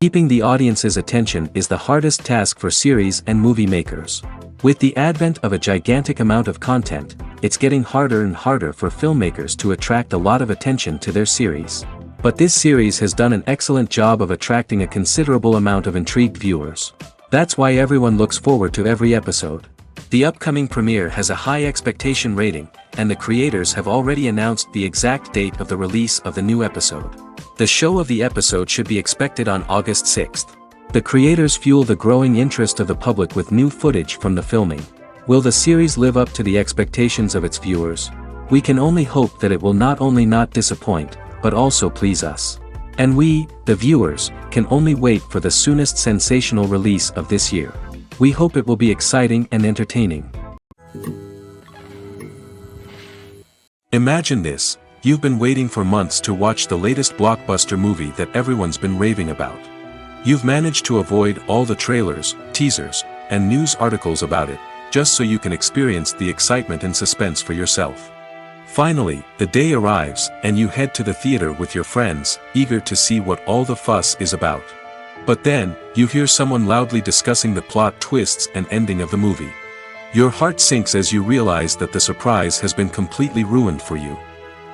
Keeping the audience's attention is the hardest task for series and movie makers. With the advent of a gigantic amount of content, it's getting harder and harder for filmmakers to attract a lot of attention to their series. But this series has done an excellent job of attracting a considerable amount of intrigued viewers. That's why everyone looks forward to every episode. The upcoming premiere has a high expectation rating, and the creators have already announced the exact date of the release of the new episode. The show of the episode should be expected on August 6th. The creators fuel the growing interest of the public with new footage from the filming. Will the series live up to the expectations of its viewers? We can only hope that it will not only not disappoint, but also please us. And we, the viewers, can only wait for the soonest sensational release of this year. We hope it will be exciting and entertaining. Imagine this. You've been waiting for months to watch the latest blockbuster movie that everyone's been raving about. You've managed to avoid all the trailers, teasers, and news articles about it, just so you can experience the excitement and suspense for yourself. Finally, the day arrives, and you head to the theater with your friends, eager to see what all the fuss is about. But then, you hear someone loudly discussing the plot twists and ending of the movie. Your heart sinks as you realize that the surprise has been completely ruined for you.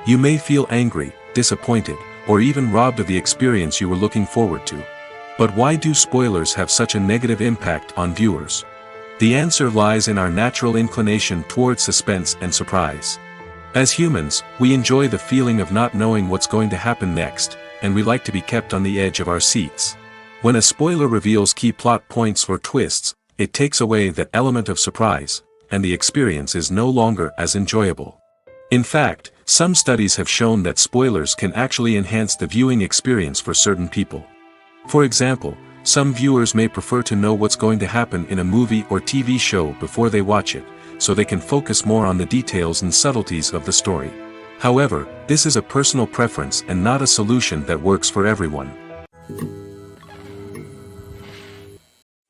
You may feel angry, disappointed, or even robbed of the experience you were looking forward to. But why do spoilers have such a negative impact on viewers? The answer lies in our natural inclination toward suspense and surprise. As humans, we enjoy the feeling of not knowing what's going to happen next, and we like to be kept on the edge of our seats. When a spoiler reveals key plot points or twists, it takes away that element of surprise, and the experience is no longer as enjoyable. In fact, some studies have shown that spoilers can actually enhance the viewing experience for certain people. For example, some viewers may prefer to know what's going to happen in a movie or TV show before they watch it, so they can focus more on the details and subtleties of the story. However, this is a personal preference and not a solution that works for everyone.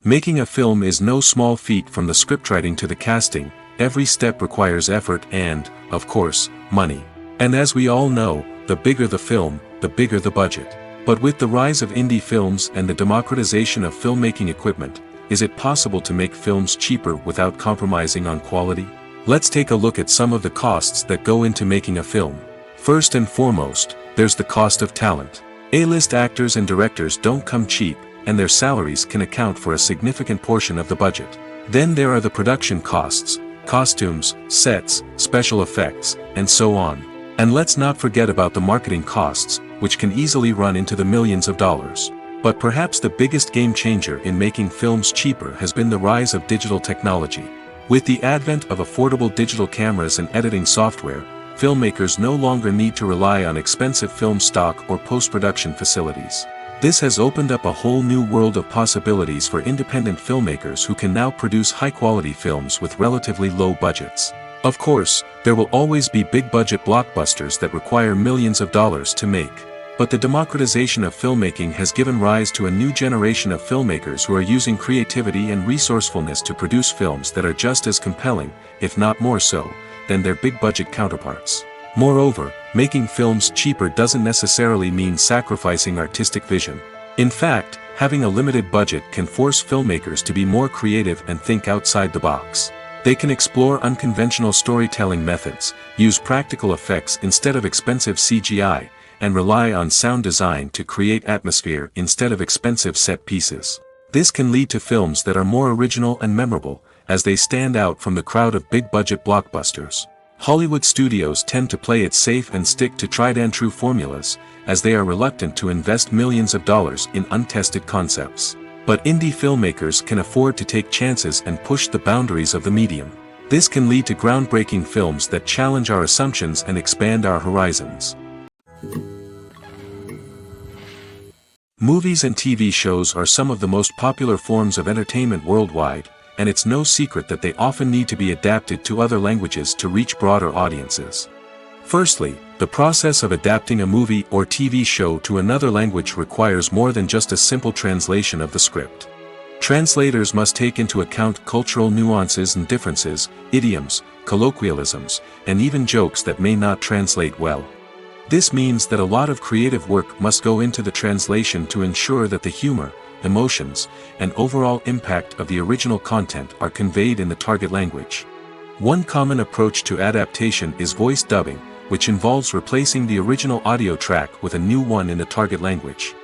Making a film is no small feat. From the scriptwriting to the casting. Every step requires effort and, of course, money. And as we all know, the bigger the film, the bigger the budget. But with the rise of indie films and the democratization of filmmaking equipment, is it possible to make films cheaper without compromising on quality? Let's take a look at some of the costs that go into making a film. First and foremost, there's the cost of talent. A-list actors and directors don't come cheap, and their salaries can account for a significant portion of the budget. Then there are the production costs. Costumes, sets, special effects, and so on. And let's not forget about the marketing costs, which can easily run into the millions of dollars. But perhaps the biggest game changer in making films cheaper has been the rise of digital technology. With the advent of affordable digital cameras and editing software, filmmakers no longer need to rely on expensive film stock or post-production facilities. This has opened up a whole new world of possibilities for independent filmmakers who can now produce high-quality films with relatively low budgets. Of course, there will always be big-budget blockbusters that require millions of dollars to make. But the democratization of filmmaking has given rise to a new generation of filmmakers who are using creativity and resourcefulness to produce films that are just as compelling, if not more so, than their big-budget counterparts. Moreover, making films cheaper doesn't necessarily mean sacrificing artistic vision. In fact, having a limited budget can force filmmakers to be more creative and think outside the box. They can explore unconventional storytelling methods, use practical effects instead of expensive CGI, and rely on sound design to create atmosphere instead of expensive set pieces. This can lead to films that are more original and memorable, as they stand out from the crowd of big-budget blockbusters. Hollywood studios tend to play it safe and stick to tried-and-true formulas, as they are reluctant to invest millions of dollars in untested concepts. But indie filmmakers can afford to take chances and push the boundaries of the medium. This can lead to groundbreaking films that challenge our assumptions and expand our horizons. Movies and TV shows are some of the most popular forms of entertainment worldwide, and it's no secret that they often need to be adapted to other languages to reach broader audiences. Firstly, the process of adapting a movie or TV show to another language requires more than just a simple translation of the script. Translators must take into account cultural nuances and differences, idioms, colloquialisms, and even jokes that may not translate well. This means that a lot of creative work must go into the translation to ensure that the humor, emotions, and overall impact of the original content are conveyed in the target language. One common approach to adaptation is voice dubbing, which involves replacing the original audio track with a new one in the target language.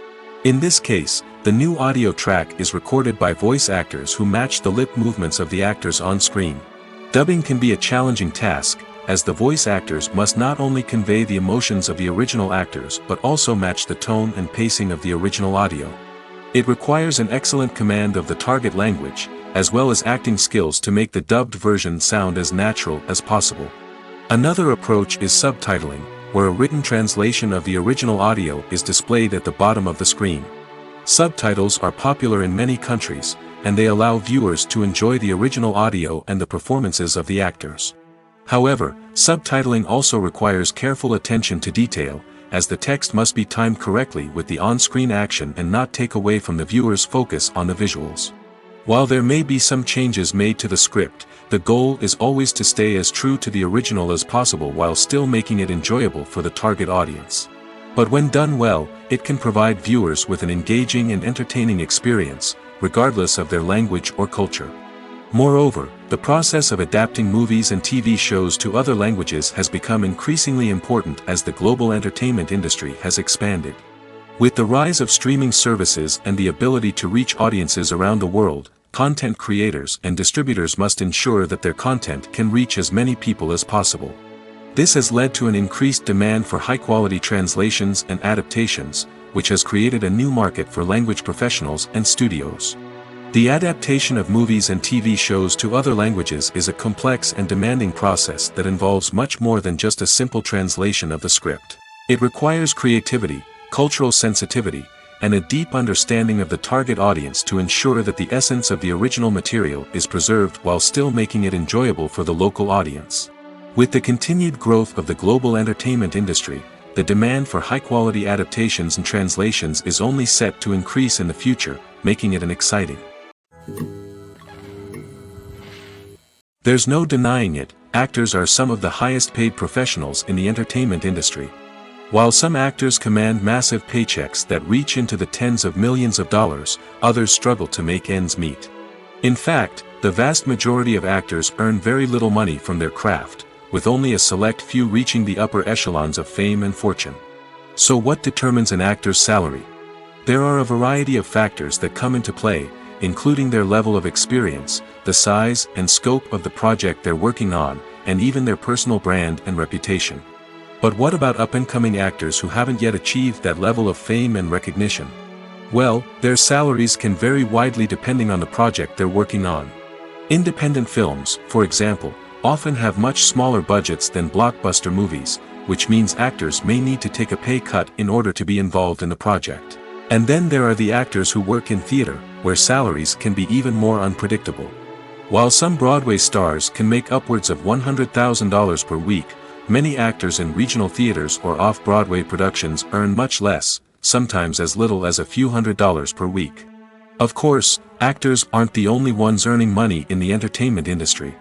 In this case, the new audio track is recorded by voice actors who match the lip movements of the actors on screen. Dubbing can be a challenging task, as the voice actors must not only convey the emotions of the original actors but also match the tone and pacing of the original audio. It requires an excellent command of the target language, as well as acting skills to make the dubbed version sound as natural as possible. Another approach is subtitling, where a written translation of the original audio is displayed at the bottom of the screen. Subtitles are popular in many countries, and they allow viewers to enjoy the original audio and the performances of the actors. However, subtitling also requires careful attention to detail, as the text must be timed correctly with the on-screen action and not take away from the viewer's focus on the visuals. While there may be some changes made to the script, the goal is always to stay as true to the original as possible while still making it enjoyable for the target audience. But when done well, it can provide viewers with an engaging and entertaining experience, regardless of their language or culture. Moreover, the process of adapting movies and TV shows to other languages has become increasingly important as the global entertainment industry has expanded. With the rise of streaming services and the ability to reach audiences around the world, content creators and distributors must ensure that their content can reach as many people as possible. This has led to an increased demand for high-quality translations and adaptations, which has created a new market for language professionals and studios. The adaptation of movies and TV shows to other languages is a complex and demanding process that involves much more than just a simple translation of the script. It requires creativity, cultural sensitivity, and a deep understanding of the target audience to ensure that the essence of the original material is preserved while still making it enjoyable for the local audience. With the continued growth of the global entertainment industry, the demand for high-quality adaptations and translations is only set to increase in the future, making it an exciting. There's no denying it, actors are some of the highest-paid professionals in the entertainment industry. While some actors command massive paychecks that reach into the tens of millions of dollars, others struggle to make ends meet. In fact, the vast majority of actors earn very little money from their craft, with only a select few reaching the upper echelons of fame and fortune. So what determines an actor's salary? There are a variety of factors that come into play, including their level of experience, the size and scope of the project they're working on, and even their personal brand and reputation. But what about up-and-coming actors who haven't yet achieved that level of fame and recognition? Well, their salaries can vary widely depending on the project they're working on. Independent films, for example, often have much smaller budgets than blockbuster movies, which means actors may need to take a pay cut in order to be involved in the project. And then there are the actors who work in theater, where salaries can be even more unpredictable. While some Broadway stars can make upwards of $100,000 per week, many actors in regional theaters or off-Broadway productions earn much less, sometimes as little as a few $100s per week. Of course, actors aren't the only ones earning money in the entertainment industry.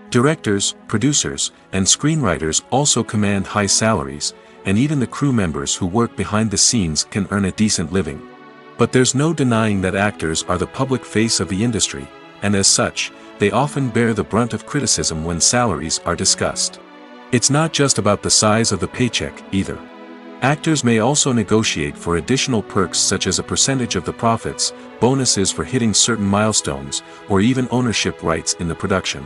Directors, producers, and screenwriters also command high salaries, and even the crew members who work behind the scenes can earn a decent living. But there's no denying that actors are the public face of the industry, and as such, they often bear the brunt of criticism when salaries are discussed. It's not just about the size of the paycheck, either. Actors may also negotiate for additional perks such as a percentage of the profits, bonuses for hitting certain milestones, or even ownership rights in the production.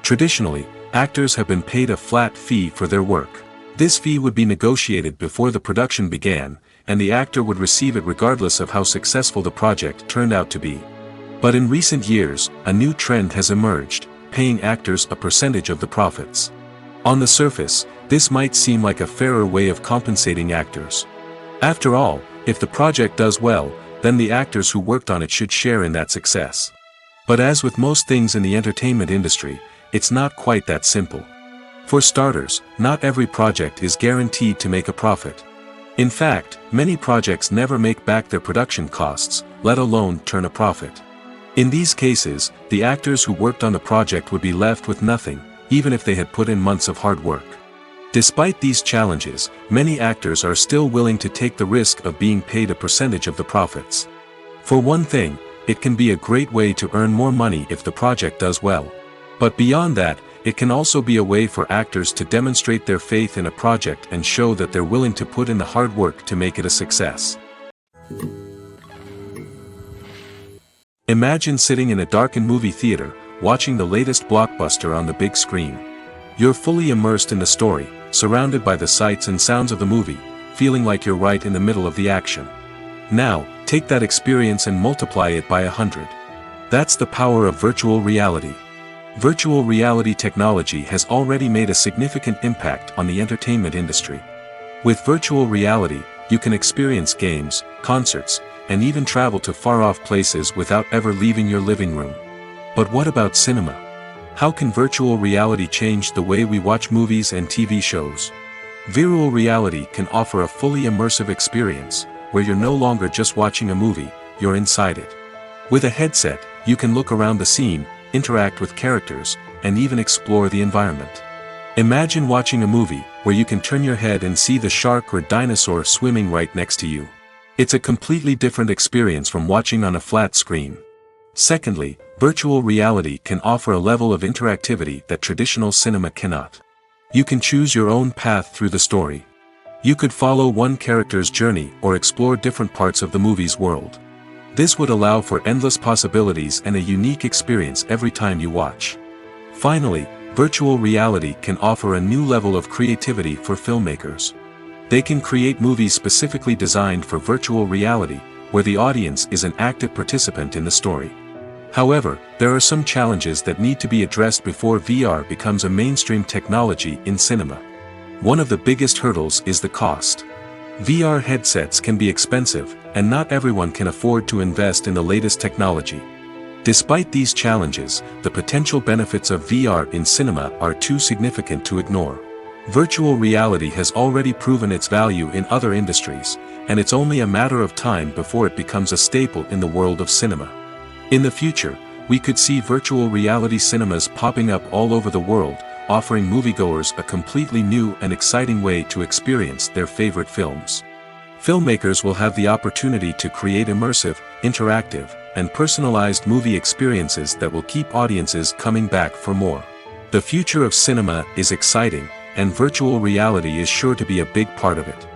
Traditionally, actors have been paid a flat fee for their work. This fee would be negotiated before the production began, and the actor would receive it regardless of how successful the project turned out to be. But in recent years, a new trend has emerged, paying actors a percentage of the profits. On the surface, this might seem like a fairer way of compensating actors. After all, if the project does well, then the actors who worked on it should share in that success. But as with most things in the entertainment industry, it's not quite that simple. For starters, not every project is guaranteed to make a profit. In fact, many projects never make back their production costs, let alone turn a profit. In these cases, the actors who worked on the project would be left with nothing, even if they had put in months of hard work. Despite these challenges, many actors are still willing to take the risk of being paid a percentage of the profits. For one thing, it can be a great way to earn more money if the project does well. But beyond that, it can also be a way for actors to demonstrate their faith in a project and show that they're willing to put in the hard work to make it a success. Imagine sitting in a darkened movie theater, watching the latest blockbuster on the big screen. You're fully immersed in the story, surrounded by the sights and sounds of the movie, feeling like you're right in the middle of the action. Now, take that experience and multiply it by 100. That's the power of virtual reality. Virtual reality technology has already made a significant impact on the entertainment industry. With virtual reality, you can experience games, concerts, and even travel to far-off places without ever leaving your living room. But what about cinema? How can virtual reality change the way we watch movies and TV shows? Virtual reality can offer a fully immersive experience, where you're no longer just watching a movie, you're inside it. With a headset, you can look around the scene, interact with characters, and even explore the environment. Imagine watching a movie, where you can turn your head and see the shark or dinosaur swimming right next to you. It's a completely different experience from watching on a flat screen. Secondly, virtual reality can offer a level of interactivity that traditional cinema cannot. You can choose your own path through the story. You could follow one character's journey or explore different parts of the movie's world. This would allow for endless possibilities and a unique experience every time you watch. Finally, virtual reality can offer a new level of creativity for filmmakers. They can create movies specifically designed for virtual reality, where the audience is an active participant in the story. However, there are some challenges that need to be addressed before VR becomes a mainstream technology in cinema. One of the biggest hurdles is the cost. VR headsets can be expensive, and not everyone can afford to invest in the latest technology. Despite these challenges, the potential benefits of VR in cinema are too significant to ignore. Virtual reality has already proven its value in other industries, and it's only a matter of time before it becomes a staple in the world of cinema. In the future, we could see virtual reality cinemas popping up all over the world, offering moviegoers a completely new and exciting way to experience their favorite films. Filmmakers will have the opportunity to create immersive, interactive, and personalized movie experiences that will keep audiences coming back for more. The future of cinema is exciting, and virtual reality is sure to be a big part of it.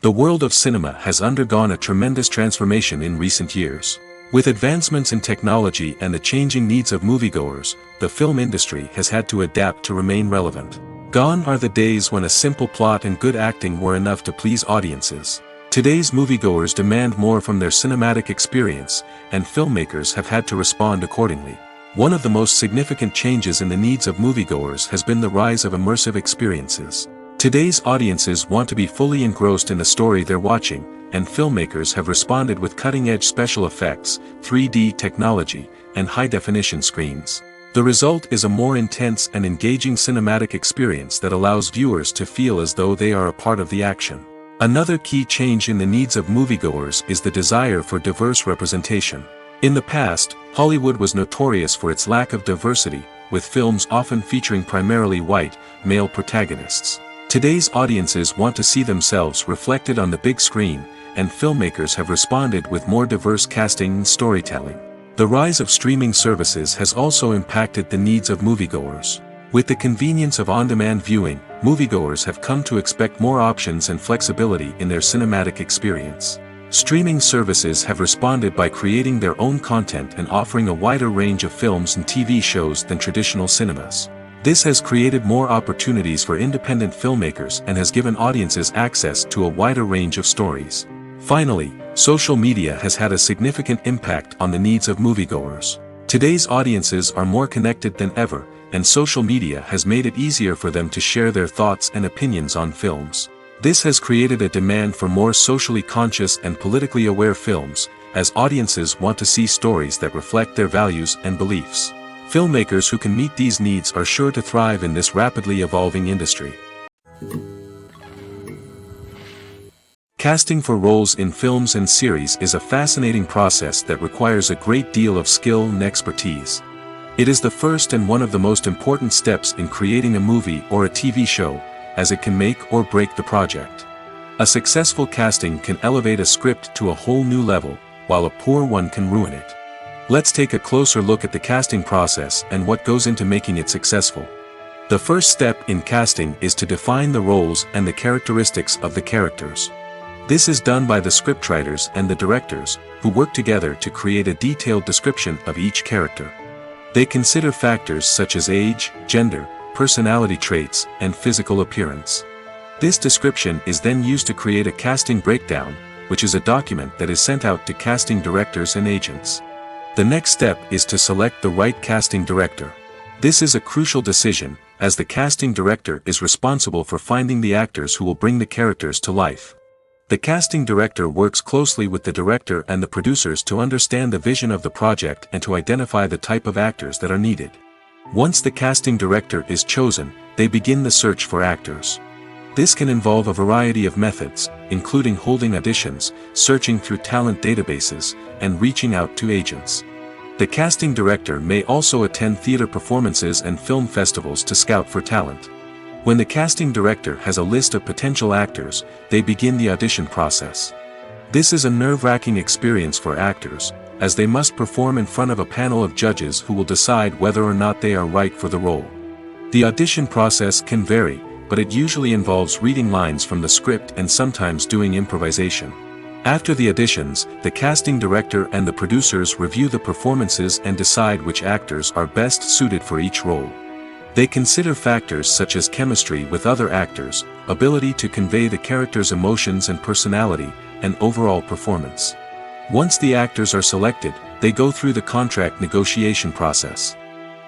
The world of cinema has undergone a tremendous transformation in recent years. With advancements in technology and the changing needs of moviegoers, the film industry has had to adapt to remain relevant. Gone are the days when a simple plot and good acting were enough to please audiences. Today's moviegoers demand more from their cinematic experience, and filmmakers have had to respond accordingly. One of the most significant changes in the needs of moviegoers has been the rise of immersive experiences. Today's audiences want to be fully engrossed in the story they're watching, and filmmakers have responded with cutting-edge special effects, 3D technology, and high-definition screens. The result is a more intense and engaging cinematic experience that allows viewers to feel as though they are a part of the action. Another key change in the needs of moviegoers is the desire for diverse representation. In the past, Hollywood was notorious for its lack of diversity, with films often featuring primarily white, male protagonists. Today's audiences want to see themselves reflected on the big screen, and filmmakers have responded with more diverse casting and storytelling. The rise of streaming services has also impacted the needs of moviegoers. With the convenience of on-demand viewing, moviegoers have come to expect more options and flexibility in their cinematic experience. Streaming services have responded by creating their own content and offering a wider range of films and TV shows than traditional cinemas. This has created more opportunities for independent filmmakers and has given audiences access to a wider range of stories. Finally, social media has had a significant impact on the needs of moviegoers. Today's audiences are more connected than ever, and social media has made it easier for them to share their thoughts and opinions on films. This has created a demand for more socially conscious and politically aware films, as audiences want to see stories that reflect their values and beliefs. Filmmakers who can meet these needs are sure to thrive in this rapidly evolving industry. Casting for roles in films and series is a fascinating process that requires a great deal of skill and expertise. It is the first and one of the most important steps in creating a movie or a TV show, as it can make or break the project. A successful casting can elevate a script to a whole new level, while a poor one can ruin it. Let's take a closer look at the casting process and what goes into making it successful. The first step in casting is to define the roles and the characteristics of the characters. This is done by the scriptwriters and the directors, who work together to create a detailed description of each character. They consider factors such as age, gender, personality traits, and physical appearance. This description is then used to create a casting breakdown, which is a document that is sent out to casting directors and agents. The next step is to select the right casting director. This is a crucial decision, as the casting director is responsible for finding the actors who will bring the characters to life. The casting director works closely with the director and the producers to understand the vision of the project and to identify the type of actors that are needed. Once the casting director is chosen, they begin the search for actors. This can involve a variety of methods, including holding auditions, searching through talent databases, and reaching out to agents. The casting director may also attend theater performances and film festivals to scout for talent. When the casting director has a list of potential actors, they begin the audition process. This is a nerve-wracking experience for actors, as they must perform in front of a panel of judges who will decide whether or not they are right for the role. The audition process can vary, but it usually involves reading lines from the script and sometimes doing improvisation. After the auditions, the casting director and the producers review the performances and decide which actors are best suited for each role. They consider factors such as chemistry with other actors, ability to convey the character's emotions and personality, and overall performance. Once the actors are selected, they go through the contract negotiation process.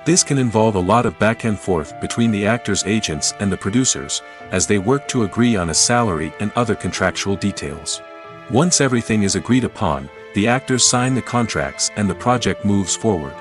This can involve a lot of back and forth between the actors' agents and the producers, as they work to agree on a salary and other contractual details. Once everything is agreed upon, the actors sign the contracts and the project moves forward.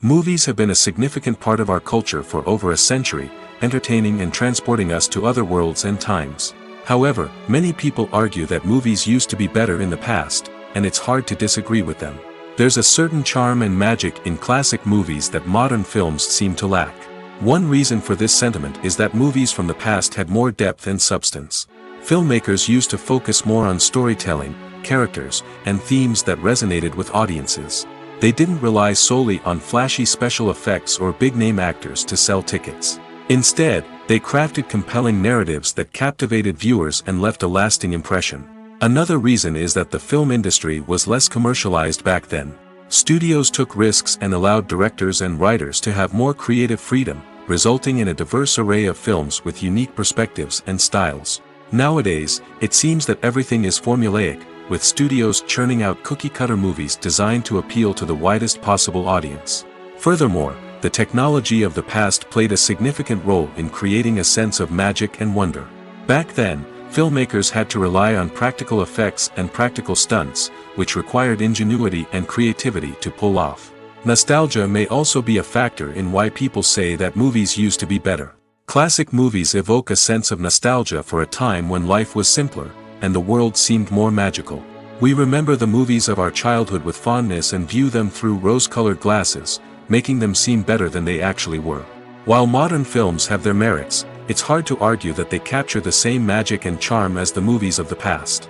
Movies have been a significant part of our culture for over a century, entertaining and transporting us to other worlds and times. However, many people argue that movies used to be better in the past, and it's hard to disagree with them. There's a certain charm and magic in classic movies that modern films seem to lack. One reason for this sentiment is that movies from the past had more depth and substance. Filmmakers used to focus more on storytelling, characters, and themes that resonated with audiences. They didn't rely solely on flashy special effects or big-name actors to sell tickets. Instead, they crafted compelling narratives that captivated viewers and left a lasting impression. Another reason is that the film industry was less commercialized back then. Studios took risks and allowed directors and writers to have more creative freedom, resulting in a diverse array of films with unique perspectives and styles. Nowadays, it seems that everything is formulaic, with studios churning out cookie-cutter movies designed to appeal to the widest possible audience. Furthermore, the technology of the past played a significant role in creating a sense of magic and wonder. Back then, filmmakers had to rely on practical effects and practical stunts, which required ingenuity and creativity to pull off. Nostalgia may also be a factor in why people say that movies used to be better. Classic movies evoke a sense of nostalgia for a time when life was simpler, and the world seemed more magical. We remember the movies of our childhood with fondness and view them through rose-colored glasses, making them seem better than they actually were. While modern films have their merits, it's hard to argue that they capture the same magic and charm as the movies of the past.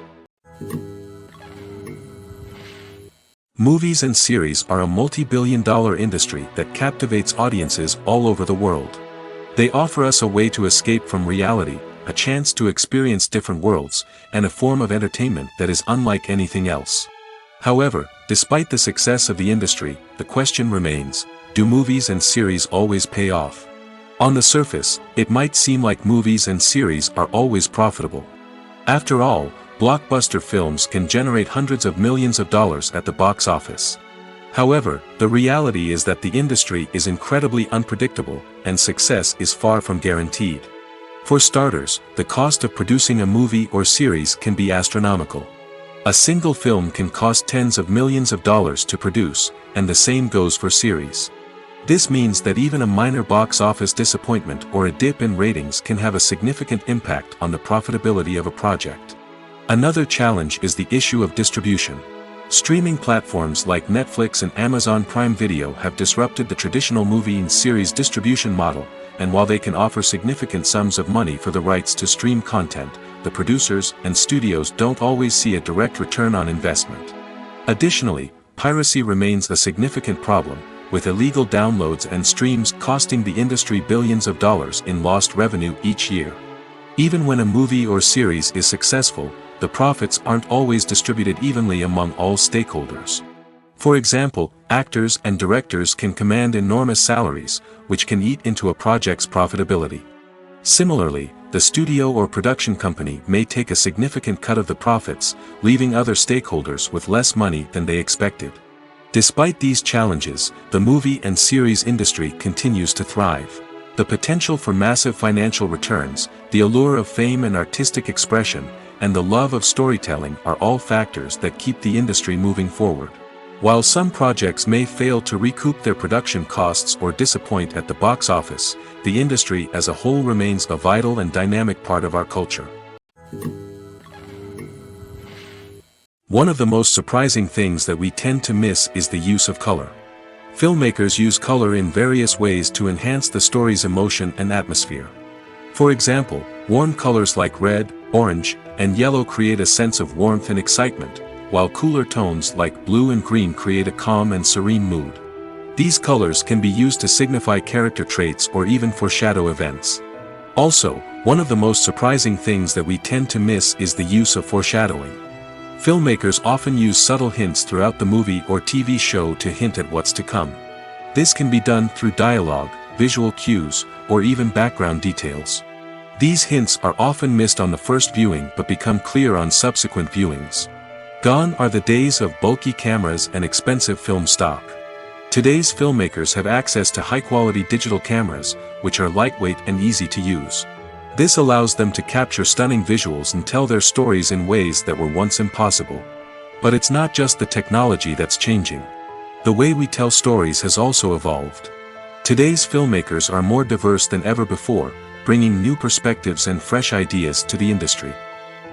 Movies and series are a multi-billion-dollar industry that captivates audiences all over the world. They offer us a way to escape from reality, a chance to experience different worlds, and a form of entertainment that is unlike anything else. However, despite the success of the industry, the question remains, do movies and series always pay off? On the surface, it might seem like movies and series are always profitable. After all, blockbuster films can generate hundreds of millions of dollars at the box office. However, the reality is that the industry is incredibly unpredictable, and success is far from guaranteed. For starters, the cost of producing a movie or series can be astronomical. A single film can cost tens of millions of dollars to produce, and the same goes for series. This means that even a minor box office disappointment or a dip in ratings can have a significant impact on the profitability of a project. Another challenge is the issue of distribution. Streaming platforms like Netflix and Amazon Prime Video have disrupted the traditional movie and series distribution model, and while they can offer significant sums of money for the rights to stream content, the producers and studios don't always see a direct return on investment. Additionally, piracy remains a significant problem, with illegal downloads and streams costing the industry billions of dollars in lost revenue each year. Even when a movie or series is successful, the profits aren't always distributed evenly among all stakeholders. For example, actors and directors can command enormous salaries, which can eat into a project's profitability. Similarly, the studio or production company may take a significant cut of the profits, leaving other stakeholders with less money than they expected. Despite these challenges, the movie and series industry continues to thrive. The potential for massive financial returns, the allure of fame and artistic expression, and the love of storytelling are all factors that keep the industry moving forward. While some projects may fail to recoup their production costs or disappoint at the box office, the industry as a whole remains a vital and dynamic part of our culture. One of the most surprising things that we tend to miss is the use of color. Filmmakers use color in various ways to enhance the story's emotion and atmosphere. For example, warm colors like red, orange, and yellow create a sense of warmth and excitement, while cooler tones like blue and green create a calm and serene mood. These colors can be used to signify character traits or even foreshadow events. Also, one of the most surprising things that we tend to miss is the use of foreshadowing. Filmmakers often use subtle hints throughout the movie or TV show to hint at what's to come. This can be done through dialogue, visual cues, or even background details. These hints are often missed on the first viewing but become clear on subsequent viewings. Gone are the days of bulky cameras and expensive film stock. Today's filmmakers have access to high-quality digital cameras, which are lightweight and easy to use. This allows them to capture stunning visuals and tell their stories in ways that were once impossible. But it's not just the technology that's changing. The way we tell stories has also evolved. Today's filmmakers are more diverse than ever before, bringing new perspectives and fresh ideas to the industry.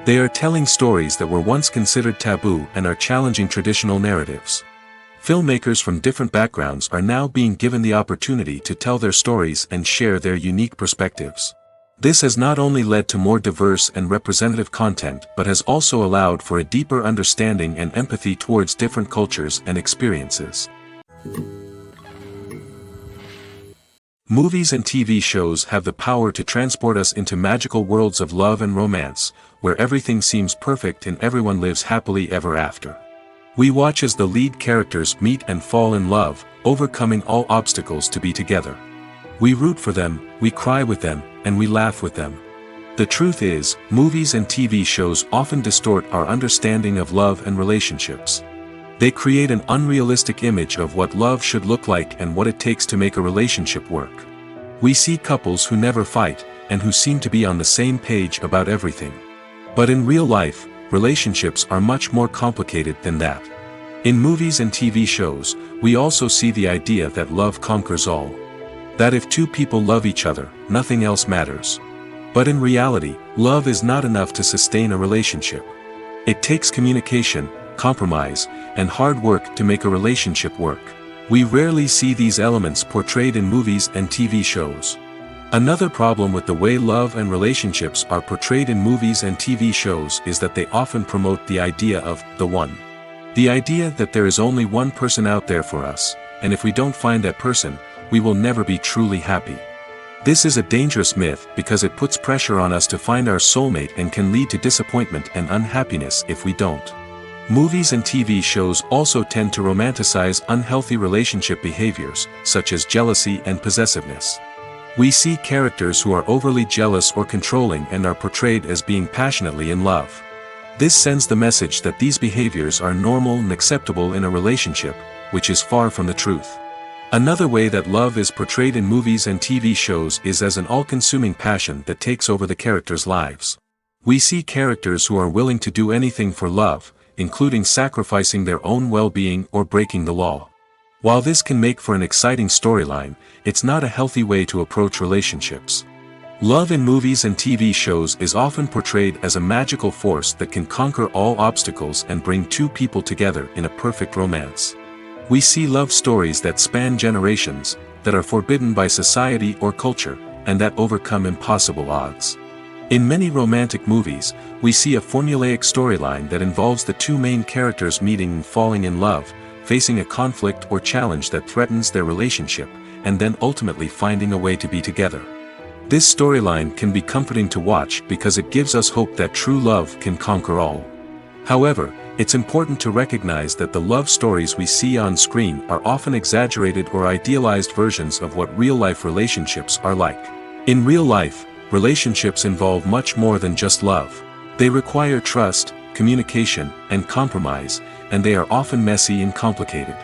They are telling stories that were once considered taboo and are challenging traditional narratives. Filmmakers from different backgrounds are now being given the opportunity to tell their stories and share their unique perspectives. This has not only led to more diverse and representative content but has also allowed for a deeper understanding and empathy towards different cultures and experiences. Movies and TV shows have the power to transport us into magical worlds of love and romance, where everything seems perfect and everyone lives happily ever after. We watch as the lead characters meet and fall in love, overcoming all obstacles to be together. We root for them, we cry with them, and we laugh with them. The truth is, movies and TV shows often distort our understanding of love and relationships. They create an unrealistic image of what love should look like and what it takes to make a relationship work. We see couples who never fight, and who seem to be on the same page about everything. But in real life, relationships are much more complicated than that. In movies and TV shows, we also see the idea that love conquers all. That if two people love each other, nothing else matters. But in reality, love is not enough to sustain a relationship. It takes communication, compromise, and hard work to make a relationship work. We rarely see these elements portrayed in movies and TV shows. Another problem with the way love and relationships are portrayed in movies and TV shows is that they often promote the idea of the one. The idea that there is only one person out there for us, and if we don't find that person, we will never be truly happy. This is a dangerous myth because it puts pressure on us to find our soulmate and can lead to disappointment and unhappiness if we don't. Movies and TV shows also tend to romanticize unhealthy relationship behaviors, such as jealousy and possessiveness. We see characters who are overly jealous or controlling and are portrayed as being passionately in love. This sends the message that these behaviors are normal and acceptable in a relationship, which is far from the truth. Another way that love is portrayed in movies and TV shows is as an all-consuming passion that takes over the characters' lives. We see characters who are willing to do anything for love, including sacrificing their own well-being or breaking the law. While this can make for an exciting storyline, it's not a healthy way to approach relationships. Love in movies and TV shows is often portrayed as a magical force that can conquer all obstacles and bring two people together in a perfect romance. We see love stories that span generations, that are forbidden by society or culture, and that overcome impossible odds. In many romantic movies, we see a formulaic storyline that involves the two main characters meeting and falling in love, facing a conflict or challenge that threatens their relationship, and then ultimately finding a way to be together. This storyline can be comforting to watch because it gives us hope that true love can conquer all. However, it's important to recognize that the love stories we see on screen are often exaggerated or idealized versions of what real-life relationships are like. In real life, relationships involve much more than just love. They require trust, communication, and compromise, and they are often messy and complicated.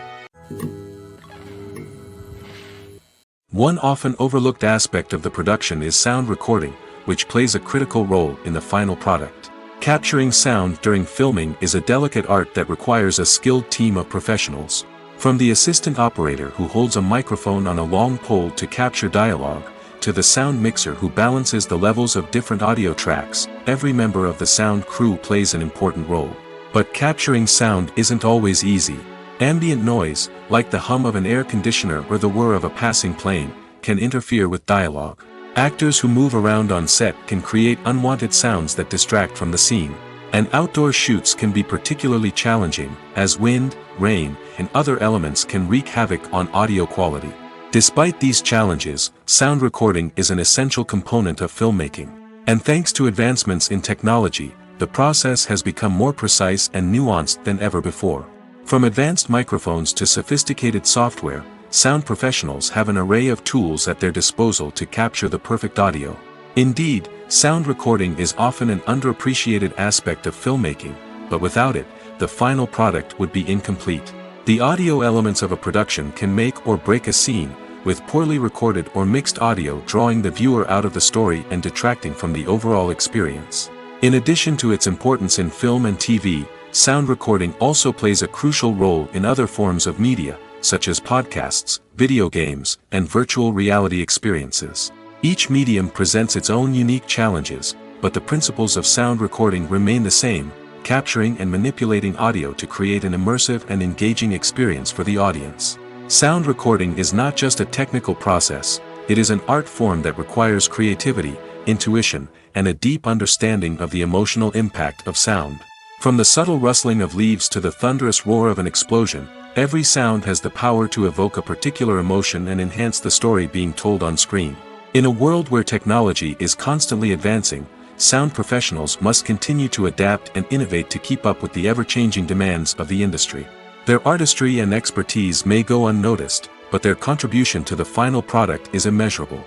One often overlooked aspect of the production is sound recording, which plays a critical role in the final product. Capturing sound during filming is a delicate art that requires a skilled team of professionals. From the assistant operator who holds a microphone on a long pole to capture dialogue, to the sound mixer who balances the levels of different audio tracks, every member of the sound crew plays an important role. But capturing sound isn't always easy. Ambient noise, like the hum of an air conditioner or the whir of a passing plane, can interfere with dialogue. Actors who move around on set can create unwanted sounds that distract from the scene. And outdoor shoots can be particularly challenging, as wind, rain, and other elements can wreak havoc on audio quality. Despite these challenges, sound recording is an essential component of filmmaking. And thanks to advancements in technology, the process has become more precise and nuanced than ever before. From advanced microphones to sophisticated software, sound professionals have an array of tools at their disposal to capture the perfect audio. Indeed, sound recording is often an underappreciated aspect of filmmaking, but without it, the final product would be incomplete. The audio elements of a production can make or break a scene, with poorly recorded or mixed audio drawing the viewer out of the story and detracting from the overall experience. In addition to its importance in film and TV, sound recording also plays a crucial role in other forms of media, such as podcasts, video games, and virtual reality experiences. Each medium presents its own unique challenges, but the principles of sound recording remain the same: capturing and manipulating audio to create an immersive and engaging experience for the audience. Sound recording is not just a technical process, it is an art form that requires creativity, intuition, and a deep understanding of the emotional impact of sound. From the subtle rustling of leaves to the thunderous roar of an explosion, every sound has the power to evoke a particular emotion and enhance the story being told on screen. In a world where technology is constantly advancing, sound professionals must continue to adapt and innovate to keep up with the ever-changing demands of the industry. Their artistry and expertise may go unnoticed, but their contribution to the final product is immeasurable.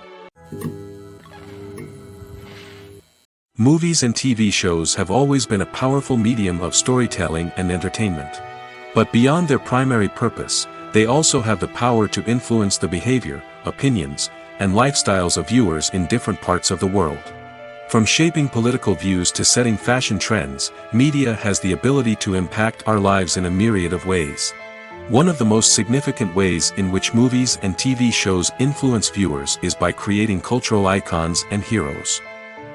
Movies and TV shows have always been a powerful medium of storytelling and entertainment. But beyond their primary purpose, they also have the power to influence the behavior, opinions, and lifestyles of viewers in different parts of the world. From shaping political views to setting fashion trends, media has the ability to impact our lives in a myriad of ways. One of the most significant ways in which movies and TV shows influence viewers is by creating cultural icons and heroes.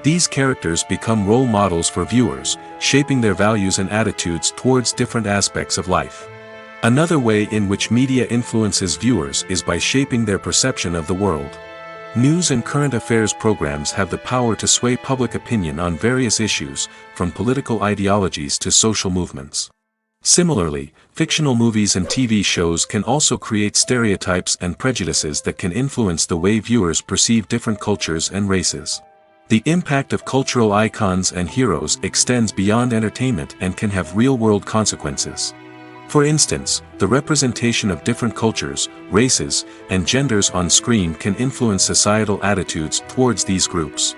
These characters become role models for viewers, shaping their values and attitudes towards different aspects of life. Another way in which media influences viewers is by shaping their perception of the world. News and current affairs programs have the power to sway public opinion on various issues, from political ideologies to social movements. Similarly, fictional movies and TV shows can also create stereotypes and prejudices that can influence the way viewers perceive different cultures and races. The impact of cultural icons and heroes extends beyond entertainment and can have real-world consequences. For instance, the representation of different cultures, races, and genders on screen can influence societal attitudes towards these groups.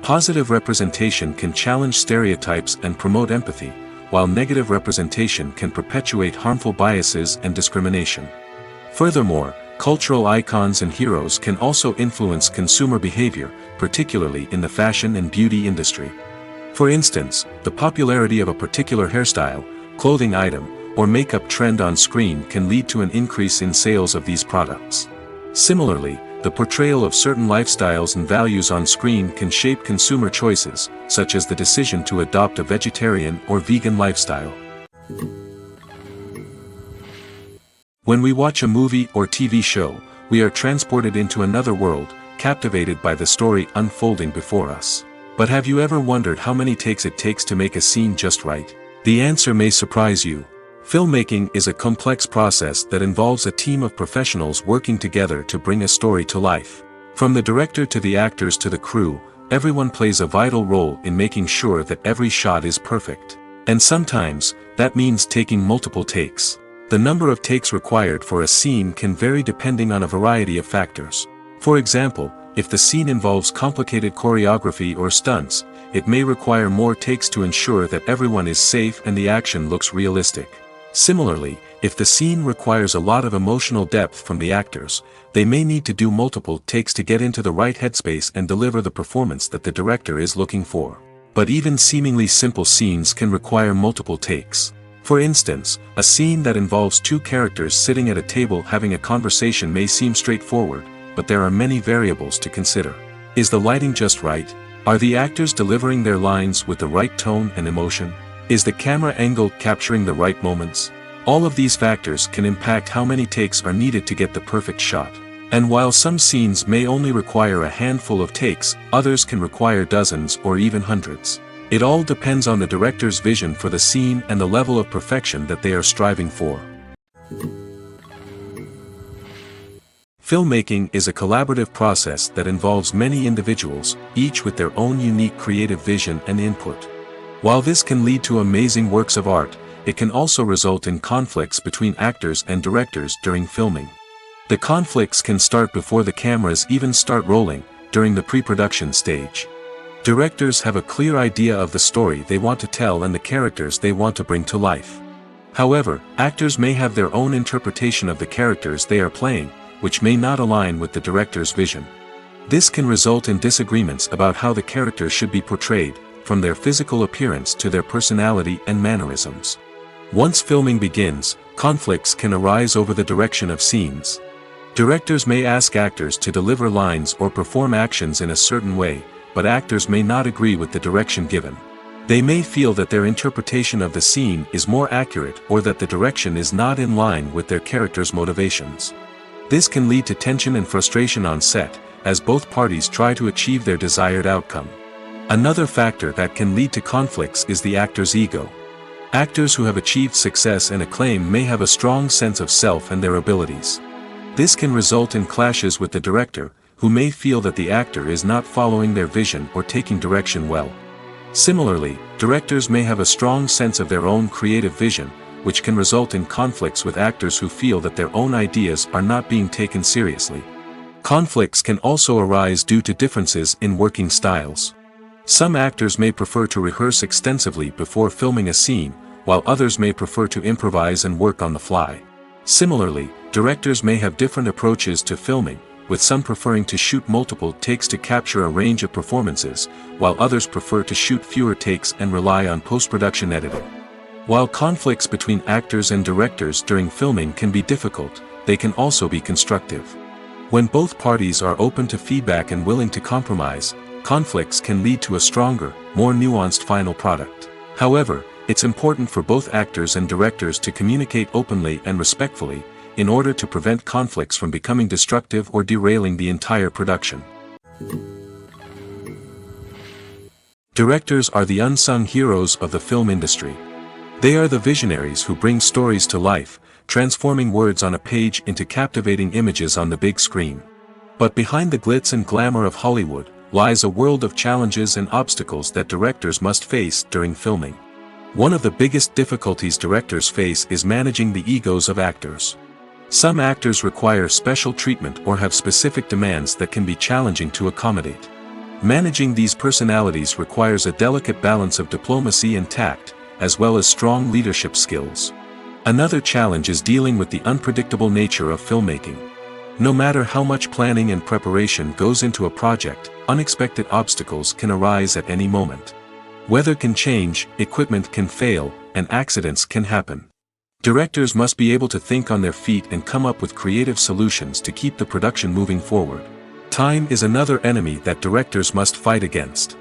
Positive representation can challenge stereotypes and promote empathy, while negative representation can perpetuate harmful biases and discrimination. Furthermore, cultural icons and heroes can also influence consumer behavior, particularly in the fashion and beauty industry. For instance, the popularity of a particular hairstyle, clothing item, or makeup trend on screen can lead to an increase in sales of these products. Similarly, The portrayal of certain lifestyles and values on screen can shape consumer choices, such as the decision to adopt a vegetarian or vegan lifestyle. When we watch a movie or TV show, we are transported into another world, captivated by the story unfolding before us. But have you ever wondered how many takes it takes to make a scene just right? The answer may surprise you. Filmmaking is a complex process that involves a team of professionals working together to bring a story to life. From the director to the actors to the crew, everyone plays a vital role in making sure that every shot is perfect. And sometimes, that means taking multiple takes. The number of takes required for a scene can vary depending on a variety of factors. For example, if the scene involves complicated choreography or stunts, it may require more takes to ensure that everyone is safe and the action looks realistic. Similarly, if the scene requires a lot of emotional depth from the actors, they may need to do multiple takes to get into the right headspace and deliver the performance that the director is looking for. But even seemingly simple scenes can require multiple takes. For instance, a scene that involves two characters sitting at a table having a conversation may seem straightforward, but there are many variables to consider. Is the lighting just right? Are the actors delivering their lines with the right tone and emotion? Is the camera angle capturing the right moments? All of these factors can impact how many takes are needed to get the perfect shot. And while some scenes may only require a handful of takes, others can require dozens or even hundreds. It all depends on the director's vision for the scene and the level of perfection that they are striving for. Filmmaking is a collaborative process that involves many individuals, each with their own unique creative vision and input. While this can lead to amazing works of art, it can also result in conflicts between actors and directors during filming. The conflicts can start before the cameras even start rolling, during the pre-production stage. Directors have a clear idea of the story they want to tell and the characters they want to bring to life. However, actors may have their own interpretation of the characters they are playing, which may not align with the director's vision. This can result in disagreements about how the characters should be portrayed, from their physical appearance to their personality and mannerisms. Once filming begins, conflicts can arise over the direction of scenes. Directors may ask actors to deliver lines or perform actions in a certain way, but actors may not agree with the direction given. They may feel that their interpretation of the scene is more accurate or that the direction is not in line with their character's motivations. This can lead to tension and frustration on set, as both parties try to achieve their desired outcome. Another factor that can lead to conflicts is the actor's ego. Actors who have achieved success and acclaim may have a strong sense of self and their abilities. This can result in clashes with the director, who may feel that the actor is not following their vision or taking direction well. Similarly, directors may have a strong sense of their own creative vision, which can result in conflicts with actors who feel that their own ideas are not being taken seriously. Conflicts can also arise due to differences in working styles. Some actors may prefer to rehearse extensively before filming a scene, while others may prefer to improvise and work on the fly. Similarly, directors may have different approaches to filming, with some preferring to shoot multiple takes to capture a range of performances, while others prefer to shoot fewer takes and rely on post-production editing. While conflicts between actors and directors during filming can be difficult, they can also be constructive. When both parties are open to feedback and willing to compromise, conflicts can lead to a stronger, more nuanced final product. However, it's important for both actors and directors to communicate openly and respectfully, in order to prevent conflicts from becoming destructive or derailing the entire production. Directors are the unsung heroes of the film industry. They are the visionaries who bring stories to life, transforming words on a page into captivating images on the big screen. But behind the glitz and glamour of Hollywood, lies a world of challenges and obstacles that directors must face during filming. One of the biggest difficulties directors face is managing the egos of actors. Some actors require special treatment or have specific demands that can be challenging to accommodate. Managing these personalities requires a delicate balance of diplomacy and tact, as well as strong leadership skills. Another challenge is dealing with the unpredictable nature of filmmaking. No matter how much planning and preparation goes into a project, unexpected obstacles can arise at any moment. Weather can change, equipment can fail, and accidents can happen. Directors must be able to think on their feet and come up with creative solutions to keep the production moving forward. Time is another enemy that directors must fight against.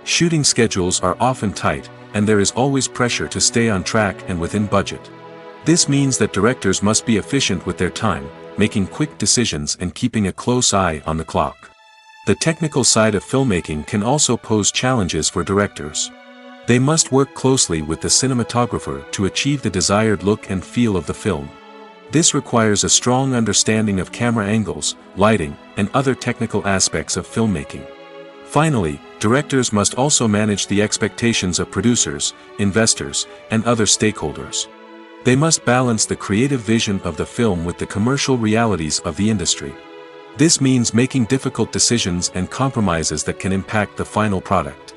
Shooting schedules are often tight, and there is always pressure to stay on track and within budget. This means that directors must be efficient with their time, making quick decisions and keeping a close eye on the clock. The technical side of filmmaking can also pose challenges for directors. They must work closely with the cinematographer to achieve the desired look and feel of the film. This requires a strong understanding of camera angles, lighting, and other technical aspects of filmmaking. Finally, directors must also manage the expectations of producers, investors, and other stakeholders. They must balance the creative vision of the film with the commercial realities of the industry. This means making difficult decisions and compromises that can impact the final product.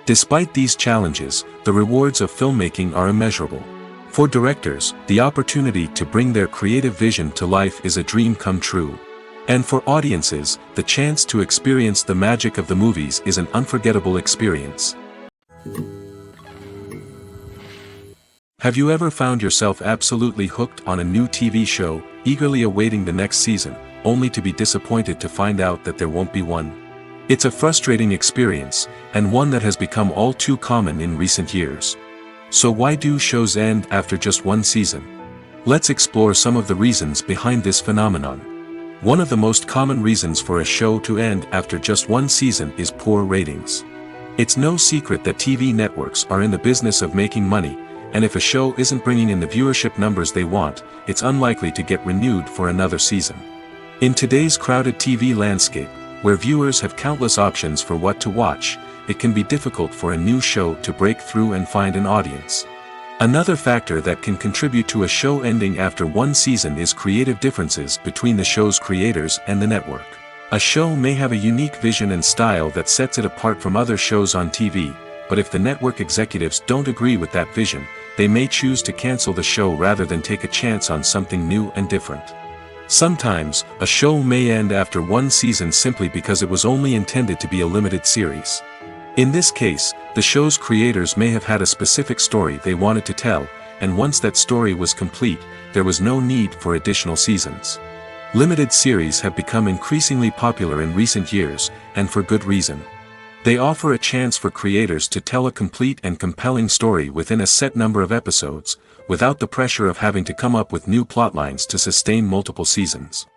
Despite these challenges, the rewards of filmmaking are immeasurable. For directors, the opportunity to bring their creative vision to life is a dream come true. And for audiences, the chance to experience the magic of the movies is an unforgettable experience. Have you ever found yourself absolutely hooked on a new TV show, eagerly awaiting the next season, only to be disappointed to find out that there won't be one? It's a frustrating experience, and one that has become all too common in recent years. So why do shows end after just one season? Let's explore some of the reasons behind this phenomenon. One of the most common reasons for a show to end after just one season is poor ratings. It's no secret that TV networks are in the business of making money, and if a show isn't bringing in the viewership numbers they want, it's unlikely to get renewed for another season. In today's crowded TV landscape, where viewers have countless options for what to watch, it can be difficult for a new show to break through and find an audience. Another factor that can contribute to a show ending after one season is creative differences between the show's creators and the network. A show may have a unique vision and style that sets it apart from other shows on TV, but if the network executives don't agree with that vision, they may choose to cancel the show rather than take a chance on something new and different. Sometimes, a show may end after one season simply because it was only intended to be a limited series. In this case, the show's creators may have had a specific story they wanted to tell, and once that story was complete, there was no need for additional seasons. Limited series have become increasingly popular in recent years, and for good reason. They offer a chance for creators to tell a complete and compelling story within a set number of episodes, without the pressure of having to come up with new plotlines to sustain multiple seasons.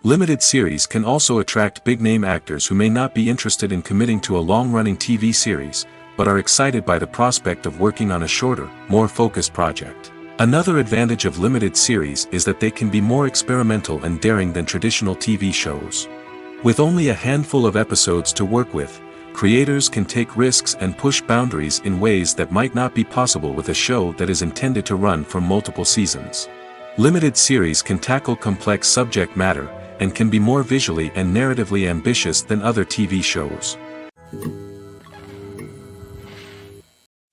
Limited series can also attract big-name actors who may not be interested in committing to a long-running TV series, but are excited by the prospect of working on a shorter, more focused project. Another advantage of limited series is that they can be more experimental and daring than traditional TV shows. With only a handful of episodes to work with, creators can take risks and push boundaries in ways that might not be possible with a show that is intended to run for multiple seasons. Limited series can tackle complex subject matter, and can be more visually and narratively ambitious than other TV shows.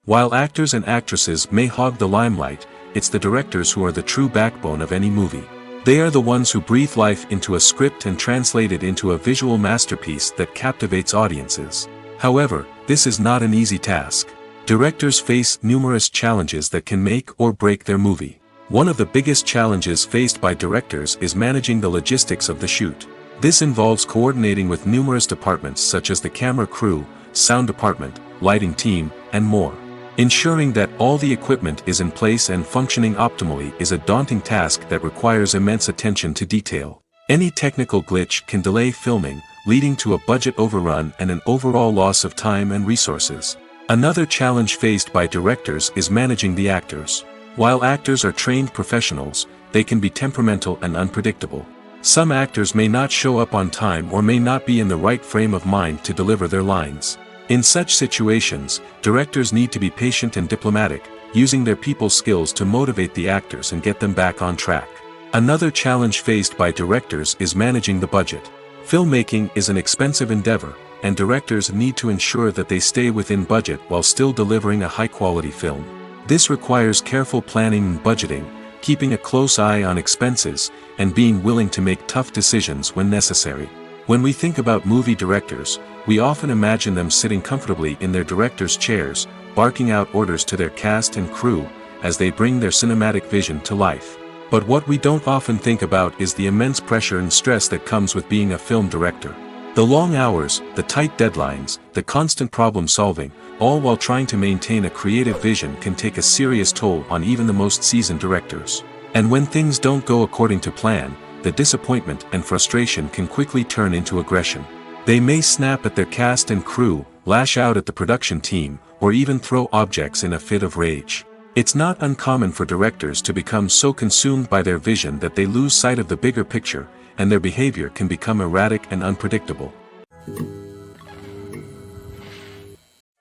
While actors and actresses may hog the limelight, it's the directors who are the true backbone of any movie. They are the ones who breathe life into a script and translate it into a visual masterpiece that captivates audiences. However, this is not an easy task. Directors face numerous challenges that can make or break their movie. One of the biggest challenges faced by directors is managing the logistics of the shoot. This involves coordinating with numerous departments such as the camera crew, sound department, lighting team, and more. Ensuring that all the equipment is in place and functioning optimally is a daunting task that requires immense attention to detail. Any technical glitch can delay filming, leading to a budget overrun and an overall loss of time and resources. Another challenge faced by directors is managing the actors. While actors are trained professionals, they can be temperamental and unpredictable. Some actors may not show up on time or may not be in the right frame of mind to deliver their lines. In such situations, directors need to be patient and diplomatic, using their people skills to motivate the actors and get them back on track. Another challenge faced by directors is managing the budget. Filmmaking is an expensive endeavor, and directors need to ensure that they stay within budget while still delivering a high-quality film. This requires careful planning and budgeting, keeping a close eye on expenses, and being willing to make tough decisions when necessary. When we think about movie directors, we often imagine them sitting comfortably in their director's chairs, barking out orders to their cast and crew, as they bring their cinematic vision to life. But what we don't often think about is the immense pressure and stress that comes with being a film director. The long hours, the tight deadlines, the constant problem solving, all while trying to maintain a creative vision can take a serious toll on even the most seasoned directors. And when things don't go according to plan, the disappointment and frustration can quickly turn into aggression. They may snap at their cast and crew, lash out at the production team, or even throw objects in a fit of rage. It's not uncommon for directors to become so consumed by their vision that they lose sight of the bigger picture, and their behavior can become erratic and unpredictable.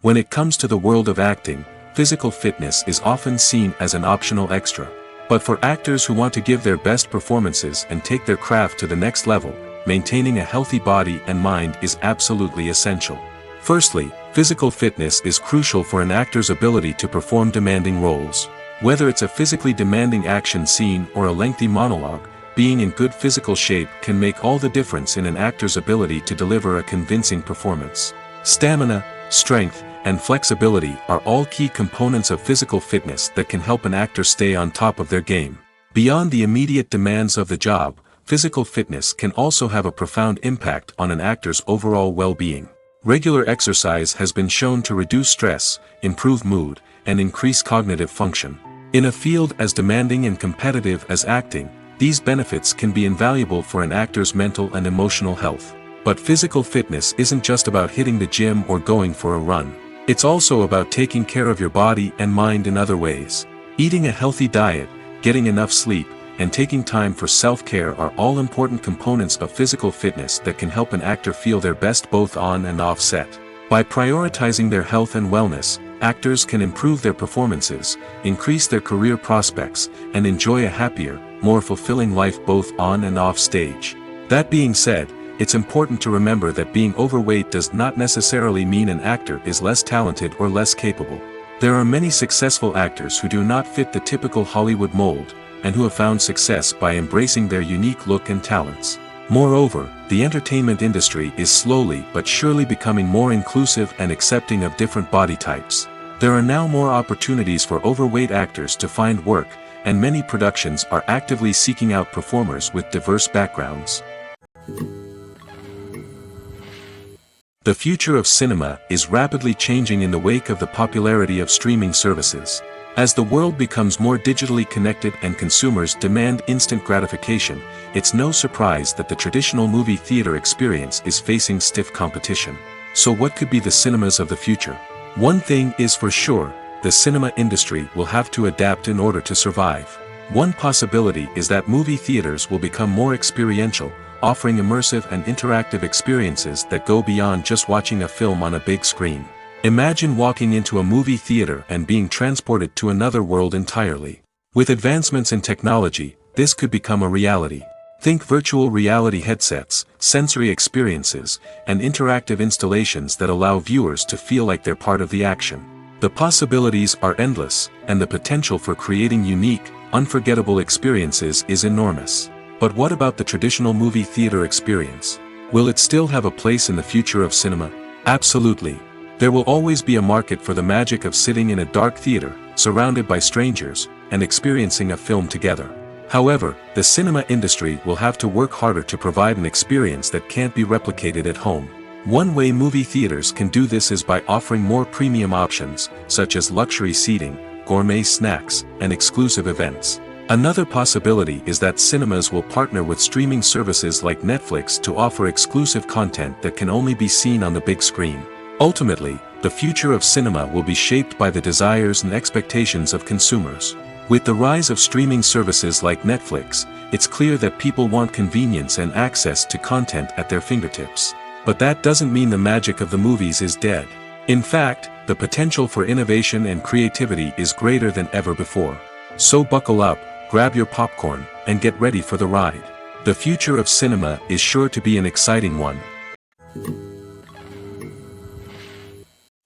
When it comes to the world of acting, physical fitness is often seen as an optional extra. But for actors who want to give their best performances and take their craft to the next level, maintaining a healthy body and mind is absolutely essential. Firstly, physical fitness is crucial for an actor's ability to perform demanding roles. Whether it's a physically demanding action scene or a lengthy monologue, being in good physical shape can make all the difference in an actor's ability to deliver a convincing performance. Stamina, strength, and flexibility are all key components of physical fitness that can help an actor stay on top of their game. Beyond the immediate demands of the job, physical fitness can also have a profound impact on an actor's overall well-being. Regular exercise has been shown to reduce stress, improve mood, and increase cognitive function. In a field as demanding and competitive as acting, these benefits can be invaluable for an actor's mental and emotional health. But physical fitness isn't just about hitting the gym or going for a run. It's also about taking care of your body and mind in other ways. Eating a healthy diet, getting enough sleep, and taking time for self-care are all important components of physical fitness that can help an actor feel their best both on and off set. By prioritizing their health and wellness, actors can improve their performances, increase their career prospects, and enjoy a happier, more fulfilling life both on and off stage. That being said, it's important to remember that being overweight does not necessarily mean an actor is less talented or less capable. There are many successful actors who do not fit the typical Hollywood mold, and who have found success by embracing their unique look and talents. Moreover, the entertainment industry is slowly but surely becoming more inclusive and accepting of different body types. There are now more opportunities for overweight actors to find work, and many productions are actively seeking out performers with diverse backgrounds. The future of cinema is rapidly changing in the wake of the popularity of streaming services. As the world becomes more digitally connected and consumers demand instant gratification, it's no surprise that the traditional movie theater experience is facing stiff competition. So what could be the cinemas of the future? One thing is for sure, the cinema industry will have to adapt in order to survive. One possibility is that movie theaters will become more experiential, offering immersive and interactive experiences that go beyond just watching a film on a big screen. Imagine walking into a movie theater and being transported to another world entirely. With advancements in technology, this could become a reality. Think virtual reality headsets, sensory experiences, and interactive installations that allow viewers to feel like they're part of the action. The possibilities are endless, and the potential for creating unique, unforgettable experiences is enormous. But what about the traditional movie theater experience? Will it still have a place in the future of cinema? Absolutely. There will always be a market for the magic of sitting in a dark theater, surrounded by strangers, and experiencing a film together. However, the cinema industry will have to work harder to provide an experience that can't be replicated at home. One way movie theaters can do this is by offering more premium options, such as luxury seating, gourmet snacks, and exclusive events. Another possibility is that cinemas will partner with streaming services like Netflix to offer exclusive content that can only be seen on the big screen. Ultimately, the future of cinema will be shaped by the desires and expectations of consumers. With the rise of streaming services like Netflix, it's clear that people want convenience and access to content at their fingertips. But that doesn't mean the magic of the movies is dead. In fact, the potential for innovation and creativity is greater than ever before. So buckle up, grab your popcorn, and get ready for the ride. The future of cinema is sure to be an exciting one.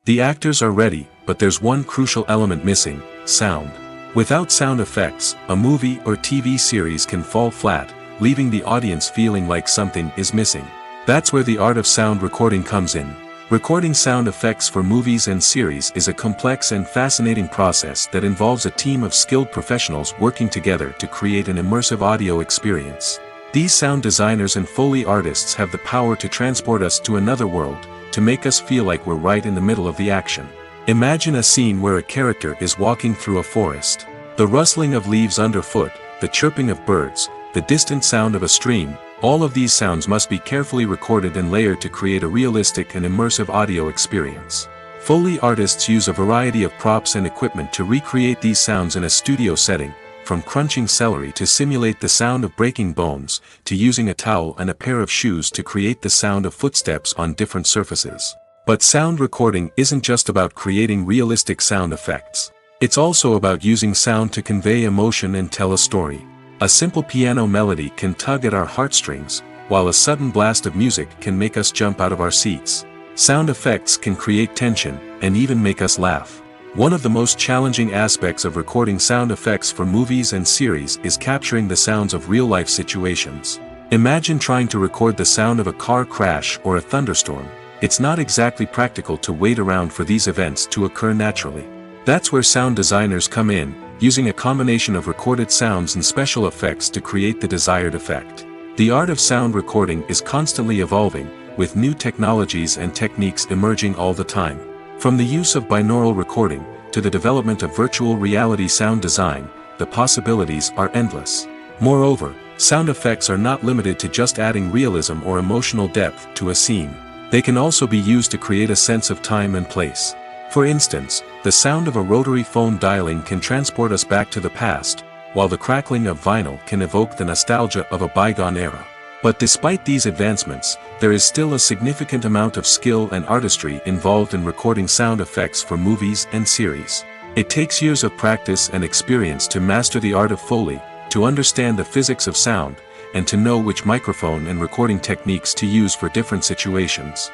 The actors are ready, but there's one crucial element missing: sound. Without sound effects, a movie or TV series can fall flat, leaving the audience feeling like something is missing. That's where the art of sound recording comes in. Recording sound effects for movies and series is a complex and fascinating process that involves a team of skilled professionals working together to create an immersive audio experience. These sound designers and Foley artists have the power to transport us to another world, to make us feel like we're right in the middle of the action. Imagine a scene where a character is walking through a forest. The rustling of leaves underfoot, the chirping of birds, the distant sound of a stream, all of these sounds must be carefully recorded and layered to create a realistic and immersive audio experience. Foley artists use a variety of props and equipment to recreate these sounds in a studio setting, from crunching celery to simulate the sound of breaking bones, to using a towel and a pair of shoes to create the sound of footsteps on different surfaces. But sound recording isn't just about creating realistic sound effects. It's also about using sound to convey emotion and tell a story. A simple piano melody can tug at our heartstrings, while a sudden blast of music can make us jump out of our seats. Sound effects can create tension, and even make us laugh. One of the most challenging aspects of recording sound effects for movies and series is capturing the sounds of real-life situations. Imagine trying to record the sound of a car crash or a thunderstorm. It's not exactly practical to wait around for these events to occur naturally. That's where sound designers come in, using a combination of recorded sounds and special effects to create the desired effect. The art of sound recording is constantly evolving, with new technologies and techniques emerging all the time. From the use of binaural recording, to the development of virtual reality sound design, the possibilities are endless. Moreover, sound effects are not limited to just adding realism or emotional depth to a scene. They can also be used to create a sense of time and place. For instance, the sound of a rotary phone dialing can transport us back to the past, while the crackling of vinyl can evoke the nostalgia of a bygone era. But despite these advancements, there is still a significant amount of skill and artistry involved in recording sound effects for movies and series. It takes years of practice and experience to master the art of Foley, to understand the physics of sound, and to know which microphone and recording techniques to use for different situations.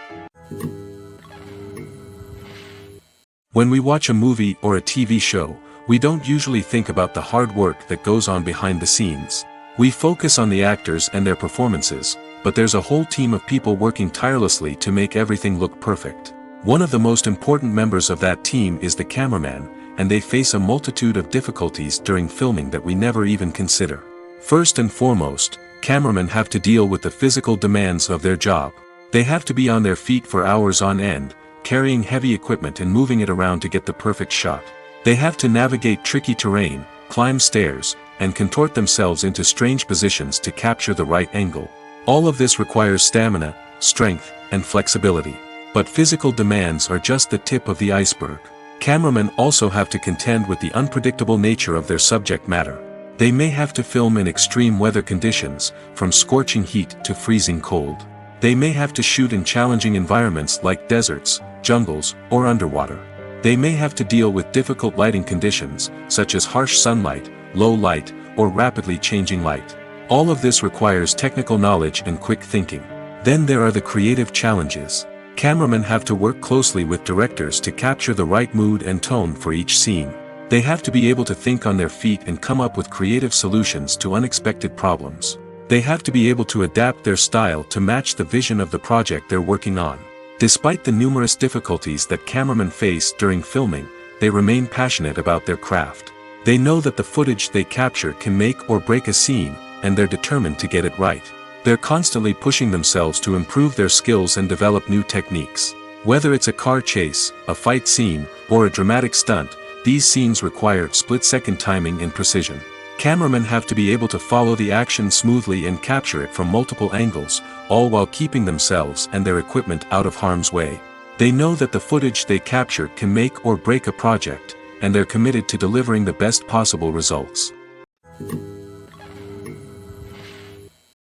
When we watch a movie or a TV show, we don't usually think about the hard work that goes on behind the scenes. We focus on the actors and their performances, but there's a whole team of people working tirelessly to make everything look perfect. One of the most important members of that team is the cameraman, and they face a multitude of difficulties during filming that we never even consider. First and foremost, cameramen have to deal with the physical demands of their job. They have to be on their feet for hours on end, carrying heavy equipment and moving it around to get the perfect shot. They have to navigate tricky terrain, climb stairs, and contort themselves into strange positions to capture the right angle. All of this requires stamina, strength, and flexibility. But physical demands are just the tip of the iceberg. Cameramen also have to contend with the unpredictable nature of their subject matter. They may have to film in extreme weather conditions, from scorching heat to freezing cold. They may have to shoot in challenging environments like deserts, jungles, or underwater. They may have to deal with difficult lighting conditions, such as harsh sunlight, low light, or rapidly changing light. All of this requires technical knowledge and quick thinking. Then there are the creative challenges. Cameramen have to work closely with directors to capture the right mood and tone for each scene. They have to be able to think on their feet and come up with creative solutions to unexpected problems. They have to be able to adapt their style to match the vision of the project they're working on. Despite the numerous difficulties that cameramen face during filming, they remain passionate about their craft. They know that the footage they capture can make or break a scene, and they're determined to get it right. They're constantly pushing themselves to improve their skills and develop new techniques. Whether it's a car chase, a fight scene, or a dramatic stunt, these scenes require split-second timing and precision. Cameramen have to be able to follow the action smoothly and capture it from multiple angles, all while keeping themselves and their equipment out of harm's way. They know that the footage they capture can make or break a project, and they're committed to delivering the best possible results.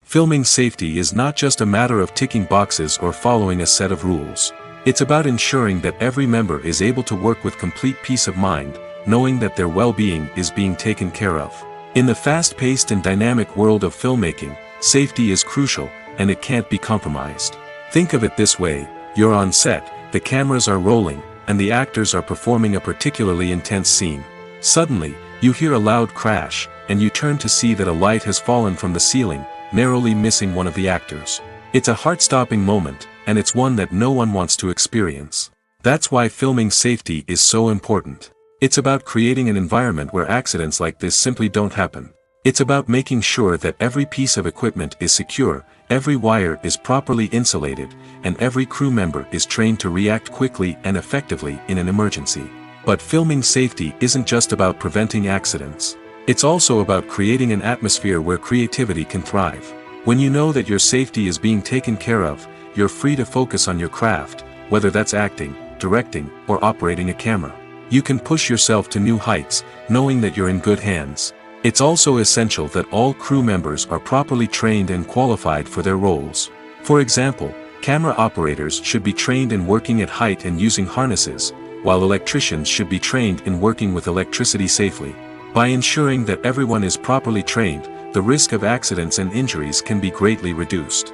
Filming safety is not just a matter of ticking boxes or following a set of rules. It's about ensuring that every member is able to work with complete peace of mind, knowing that their well-being is being taken care of. In the fast-paced and dynamic world of filmmaking, safety is crucial, and it can't be compromised. Think of it this way: you're on set, the cameras are rolling, and the actors are performing a particularly intense scene. Suddenly, you hear a loud crash, and you turn to see that a light has fallen from the ceiling, narrowly missing one of the actors. It's a heart-stopping moment, and it's one that no one wants to experience. That's why filming safety is so important. It's about creating an environment where accidents like this simply don't happen. It's about making sure that every piece of equipment is secure, every wire is properly insulated, and every crew member is trained to react quickly and effectively in an emergency. But filming safety isn't just about preventing accidents. It's also about creating an atmosphere where creativity can thrive. When you know that your safety is being taken care of, you're free to focus on your craft, whether that's acting, directing, or operating a camera. You can push yourself to new heights, knowing that you're in good hands. It's also essential that all crew members are properly trained and qualified for their roles. For example, camera operators should be trained in working at height and using harnesses, while electricians should be trained in working with electricity safely. By ensuring that everyone is properly trained, the risk of accidents and injuries can be greatly reduced.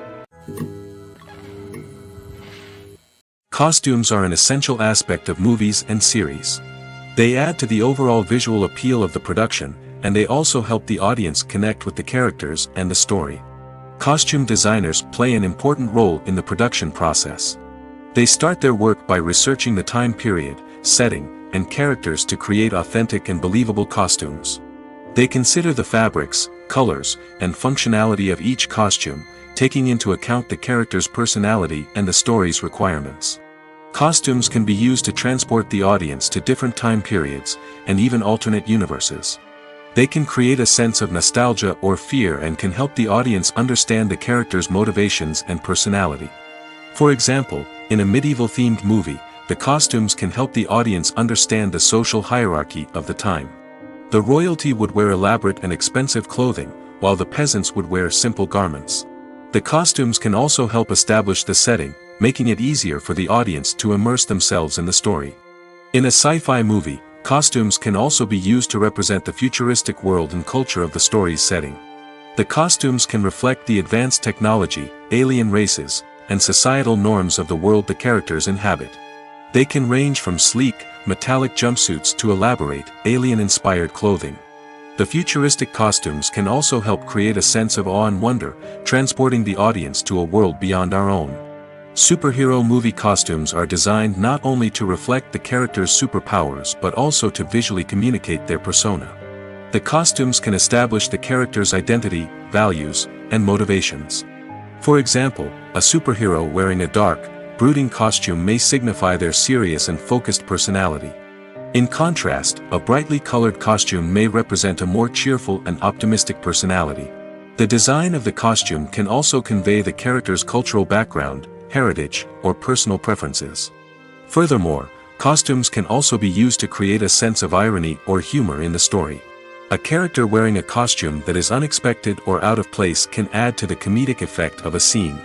Costumes are an essential aspect of movies and series. They add to the overall visual appeal of the production, and they also help the audience connect with the characters and the story. Costume designers play an important role in the production process. They start their work by researching the time period, setting, and characters to create authentic and believable costumes. They consider the fabrics, colors, and functionality of each costume, taking into account the character's personality and the story's requirements. Costumes can be used to transport the audience to different time periods, and even alternate universes. They can create a sense of nostalgia or fear and can help the audience understand the character's motivations and personality. For example, in a medieval-themed movie, the costumes can help the audience understand the social hierarchy of the time. The royalty would wear elaborate and expensive clothing, while the peasants would wear simple garments. The costumes can also help establish the setting, making it easier for the audience to immerse themselves in the story. In a sci-fi movie, costumes can also be used to represent the futuristic world and culture of the story's setting. The costumes can reflect the advanced technology, alien races, and societal norms of the world the characters inhabit. They can range from sleek, metallic jumpsuits to elaborate, alien-inspired clothing. The futuristic costumes can also help create a sense of awe and wonder, transporting the audience to a world beyond our own. Superhero movie costumes are designed not only to reflect the character's superpowers but also to visually communicate their persona. The costumes can establish the character's identity, values, and motivations. For example, a superhero wearing a dark, brooding costume may signify their serious and focused personality. In contrast, a brightly colored costume may represent a more cheerful and optimistic personality. The design of the costume can also convey the character's cultural background, heritage, or personal preferences. Furthermore, costumes can also be used to create a sense of irony or humor in the story. A character wearing a costume that is unexpected or out of place can add to the comedic effect of a scene.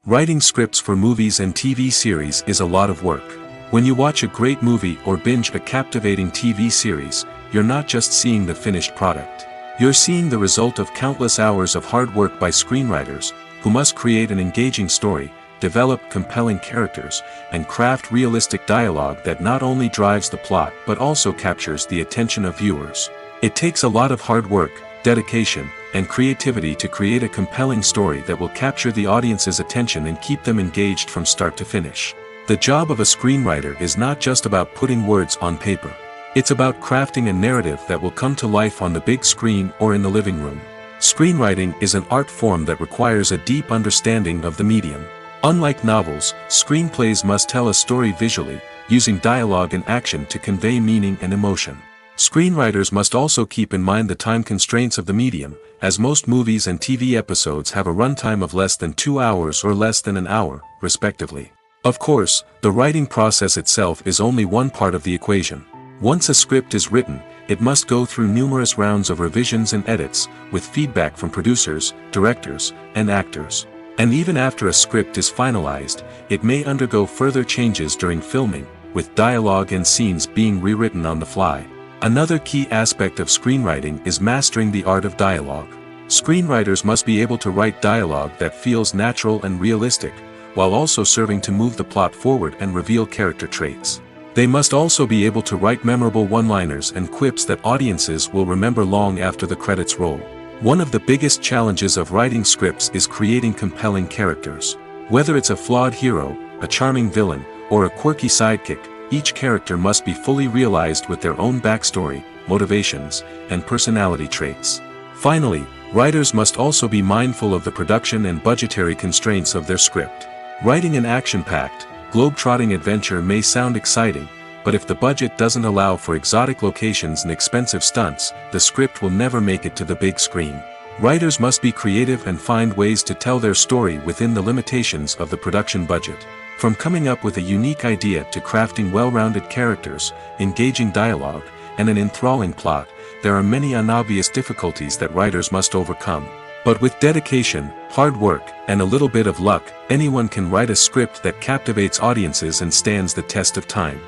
Writing scripts for movies and TV series is a lot of work. When you watch a great movie or binge a captivating TV series, you're not just seeing the finished product. You're seeing the result of countless hours of hard work by screenwriters, who must create an engaging story, develop compelling characters, and craft realistic dialogue that not only drives the plot but also captures the attention of viewers. It takes a lot of hard work, dedication, and creativity to create a compelling story that will capture the audience's attention and keep them engaged from start to finish. The job of a screenwriter is not just about putting words on paper. It's about crafting a narrative that will come to life on the big screen or in the living room. Screenwriting is an art form that requires a deep understanding of the medium. Unlike novels, screenplays must tell a story visually, using dialogue and action to convey meaning and emotion. Screenwriters must also keep in mind the time constraints of the medium, as most movies and TV episodes have a runtime of less than 2 hours or less than an hour, respectively. Of course, the writing process itself is only one part of the equation. Once a script is written, it must go through numerous rounds of revisions and edits, with feedback from producers, directors, and actors. And even after a script is finalized, it may undergo further changes during filming, with dialogue and scenes being rewritten on the fly. Another key aspect of screenwriting is mastering the art of dialogue. Screenwriters must be able to write dialogue that feels natural and realistic, while also serving to move the plot forward and reveal character traits. They must also be able to write memorable one-liners and quips that audiences will remember long after the credits roll. One of the biggest challenges of writing scripts is creating compelling characters. Whether it's a flawed hero, a charming villain, or a quirky sidekick, each character must be fully realized with their own backstory, motivations, and personality traits. Finally, writers must also be mindful of the production and budgetary constraints of their script. Writing an action-packed, globe-trotting adventure may sound exciting, but if the budget doesn't allow for exotic locations and expensive stunts, the script will never make it to the big screen. Writers must be creative and find ways to tell their story within the limitations of the production budget. From coming up with a unique idea to crafting well-rounded characters, engaging dialogue, and an enthralling plot, there are many unobvious difficulties that writers must overcome. But with dedication, hard work, and a little bit of luck, anyone can write a script that captivates audiences and stands the test of time.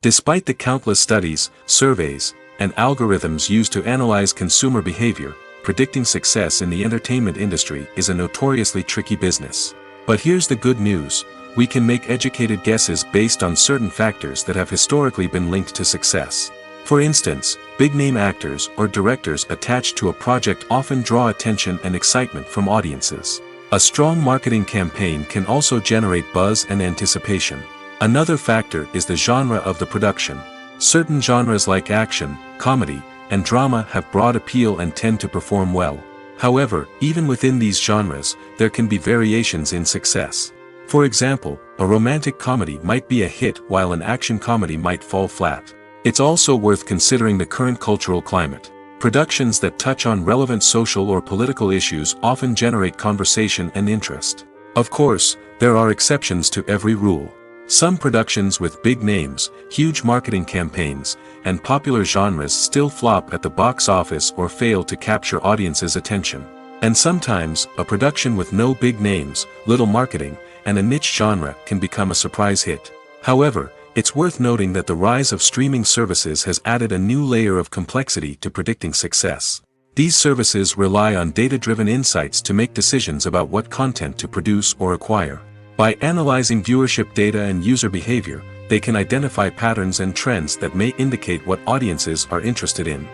Despite the countless studies, surveys, and algorithms used to analyze consumer behavior, predicting success in the entertainment industry is a notoriously tricky business. But here's the good news: we can make educated guesses based on certain factors that have historically been linked to success. For instance, big-name actors or directors attached to a project often draw attention and excitement from audiences. A strong marketing campaign can also generate buzz and anticipation. Another factor is the genre of the production. Certain genres like action, comedy, and drama have broad appeal and tend to perform well. However, even within these genres, there can be variations in success. For example, a romantic comedy might be a hit while an action comedy might fall flat. It's also worth considering the current cultural climate. Productions that touch on relevant social or political issues often generate conversation and interest. Of course, there are exceptions to every rule. Some productions with big names, huge marketing campaigns, and popular genres still flop at the box office or fail to capture audiences' attention. And sometimes, a production with no big names, little marketing, and a niche genre can become a surprise hit. However, it's worth noting that the rise of streaming services has added a new layer of complexity to predicting success. These services rely on data-driven insights to make decisions about what content to produce or acquire. By analyzing viewership data and user behavior, they can identify patterns and trends that may indicate what audiences are interested in.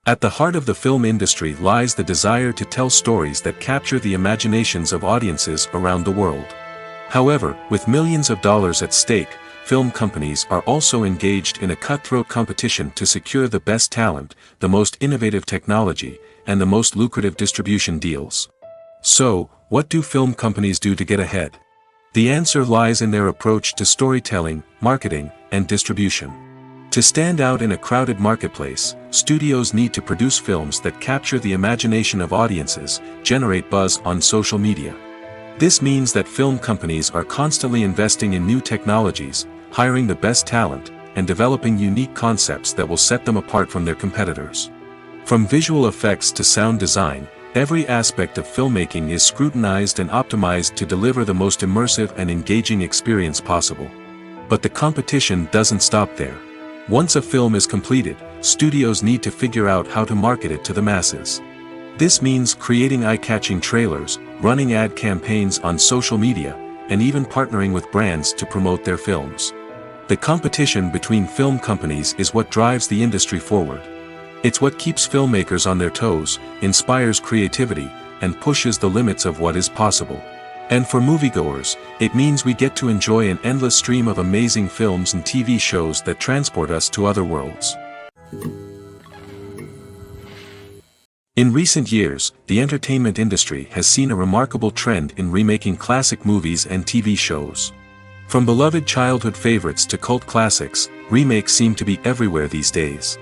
At the heart of the film industry lies the desire to tell stories that capture the imaginations of audiences around the world. However, with millions of dollars at stake, film companies are also engaged in a cutthroat competition to secure the best talent, the most innovative technology, and the most lucrative distribution deals. So, what do film companies do to get ahead? The answer lies in their approach to storytelling, marketing, and distribution. To stand out in a crowded marketplace, studios need to produce films that capture the imagination of audiences, generate buzz on social media. This means that film companies are constantly investing in new technologies, hiring the best talent, and developing unique concepts that will set them apart from their competitors. From visual effects to sound design, every aspect of filmmaking is scrutinized and optimized to deliver the most immersive and engaging experience possible. But the competition doesn't stop there. Once a film is completed, studios need to figure out how to market it to the masses. This means creating eye-catching trailers, running ad campaigns on social media, and even partnering with brands to promote their films. The competition between film companies is what drives the industry forward. It's what keeps filmmakers on their toes, inspires creativity, and pushes the limits of what is possible. And for moviegoers, it means we get to enjoy an endless stream of amazing films and TV shows that transport us to other worlds. In recent years, the entertainment industry has seen a remarkable trend in remaking classic movies and TV shows. From beloved childhood favorites to cult classics, remakes seem to be everywhere these days.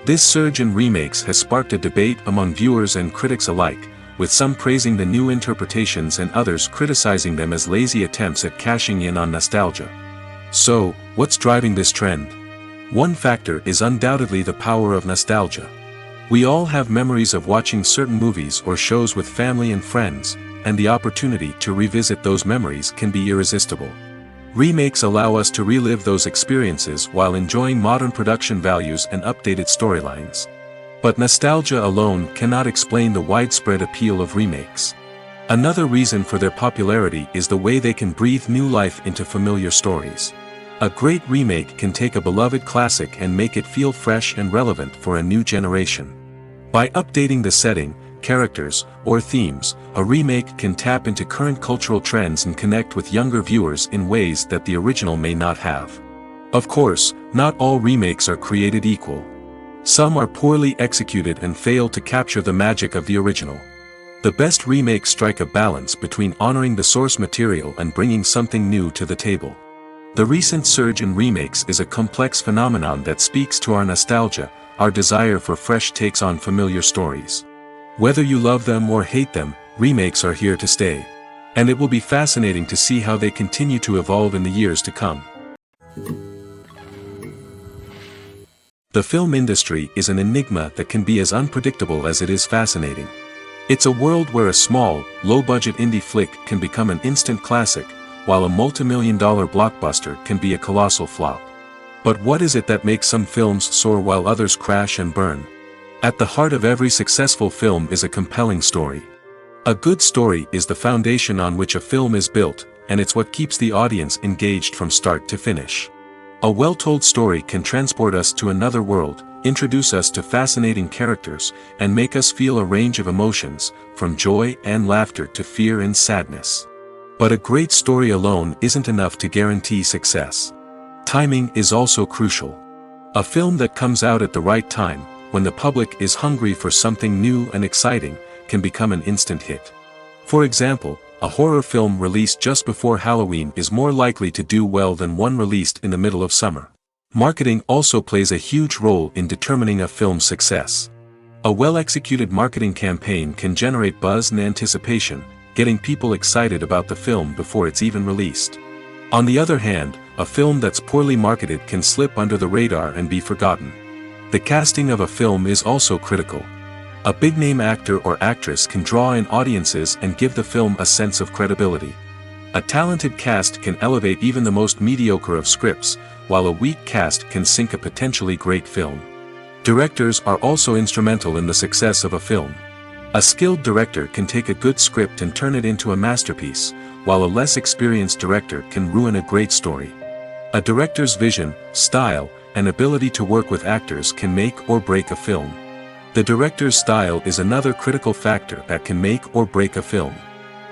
This surge in remakes has sparked a debate among viewers and critics alike, with some praising the new interpretations and others criticizing them as lazy attempts at cashing in on nostalgia. So, what's driving this trend? One factor is undoubtedly the power of nostalgia. We all have memories of watching certain movies or shows with family and friends, and the opportunity to revisit those memories can be irresistible. Remakes allow us to relive those experiences while enjoying modern production values and updated storylines. But nostalgia alone cannot explain the widespread appeal of remakes. Another reason for their popularity is the way they can breathe new life into familiar stories. A great remake can take a beloved classic and make it feel fresh and relevant for a new generation. By updating the setting, characters, or themes, a remake can tap into current cultural trends and connect with younger viewers in ways that the original may not have. Of course, not all remakes are created equal. Some are poorly executed and fail to capture the magic of the original. The best remakes strike a balance between honoring the source material and bringing something new to the table. The recent surge in remakes is a complex phenomenon that speaks to our nostalgia, our desire for fresh takes on familiar stories. Whether you love them or hate them, remakes are here to stay. And it will be fascinating to see how they continue to evolve in the years to come. The film industry is an enigma that can be as unpredictable as it is fascinating. It's a world where a small, low-budget indie flick can become an instant classic, while a multi-million-dollar blockbuster can be a colossal flop. But what is it that makes some films soar while others crash and burn? At the heart of every successful film is a compelling story. A good story is the foundation on which a film is built, and it's what keeps the audience engaged from start to finish. A well-told story can transport us to another world, introduce us to fascinating characters, and make us feel a range of emotions, from joy and laughter to fear and sadness. But a great story alone isn't enough to guarantee success. Timing is also crucial. A film that comes out at the right time, when the public is hungry for something new and exciting, can become an instant hit. For example, a horror film released just before Halloween is more likely to do well than one released in the middle of summer. Marketing also plays a huge role in determining a film's success. A well-executed marketing campaign can generate buzz and anticipation, getting people excited about the film before it's even released. On the other hand, a film that's poorly marketed can slip under the radar and be forgotten. The casting of a film is also critical. A big-name actor or actress can draw in audiences and give the film a sense of credibility. A talented cast can elevate even the most mediocre of scripts, while a weak cast can sink a potentially great film. Directors are also instrumental in the success of a film. A skilled director can take a good script and turn it into a masterpiece, while a less experienced director can ruin a great story. A director's vision, style, and ability to work with actors can make or break a film. The director's style is another critical factor that can make or break a film.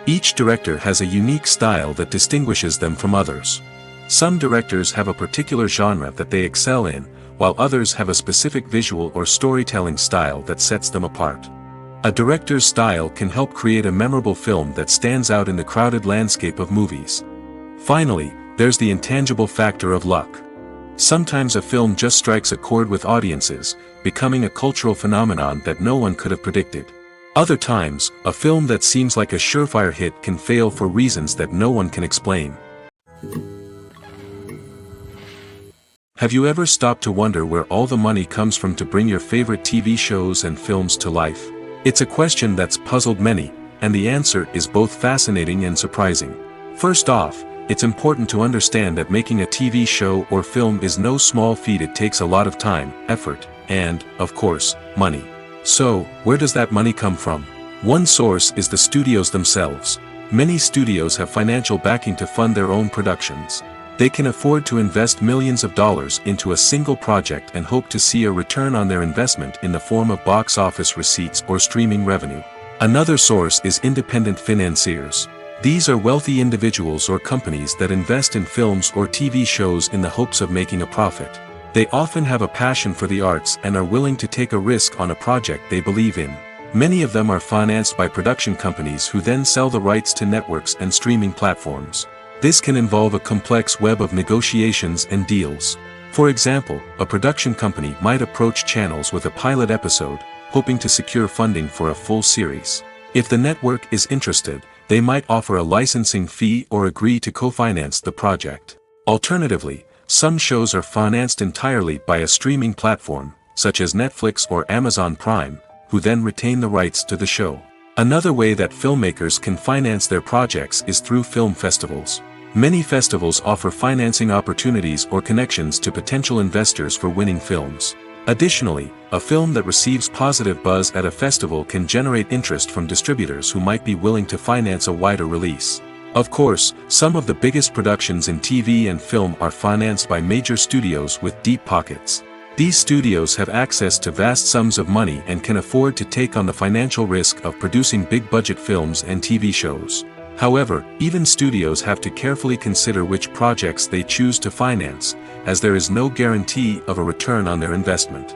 Each director has a unique style that distinguishes them from others. Some directors have a particular genre that they excel in, while others have a specific visual or storytelling style that sets them apart. A director's style can help create a memorable film that stands out in the crowded landscape of movies. Finally, there's the intangible factor of luck. Sometimes a film just strikes a chord with audiences, becoming a cultural phenomenon that no one could have predicted. Other times, a film that seems like a surefire hit can fail for reasons that no one can explain. Have you ever stopped to wonder where all the money comes from to bring your favorite TV shows and films to life? It's a question that's puzzled many, and the answer is both fascinating and surprising. First off, it's important to understand that making a TV show or film is no small feat. It takes a lot of time, effort, and, of course, money. So, where does that money come from? One source is the studios themselves. Many studios have financial backing to fund their own productions. They can afford to invest millions of dollars into a single project and hope to see a return on their investment in the form of box office receipts or streaming revenue. Another source is independent financiers. These are wealthy individuals or companies that invest in films or TV shows in the hopes of making a profit. They often have a passion for the arts and are willing to take a risk on a project they believe in. Many of them are financed by production companies who then sell the rights to networks and streaming platforms. This can involve a complex web of negotiations and deals. For example, a production company might approach channels with a pilot episode, hoping to secure funding for a full series. If the network is interested, they might offer a licensing fee or agree to co-finance the project. Alternatively, some shows are financed entirely by a streaming platform, such as Netflix or Amazon Prime, who then retain the rights to the show. Another way that filmmakers can finance their projects is through film festivals. Many festivals offer financing opportunities or connections to potential investors for winning films. Additionally, a film that receives positive buzz at a festival can generate interest from distributors who might be willing to finance a wider release. Of course, some of the biggest productions in TV and film are financed by major studios with deep pockets. These studios have access to vast sums of money and can afford to take on the financial risk of producing big-budget films and TV shows. However, even studios have to carefully consider which projects they choose to finance, as there is no guarantee of a return on their investment.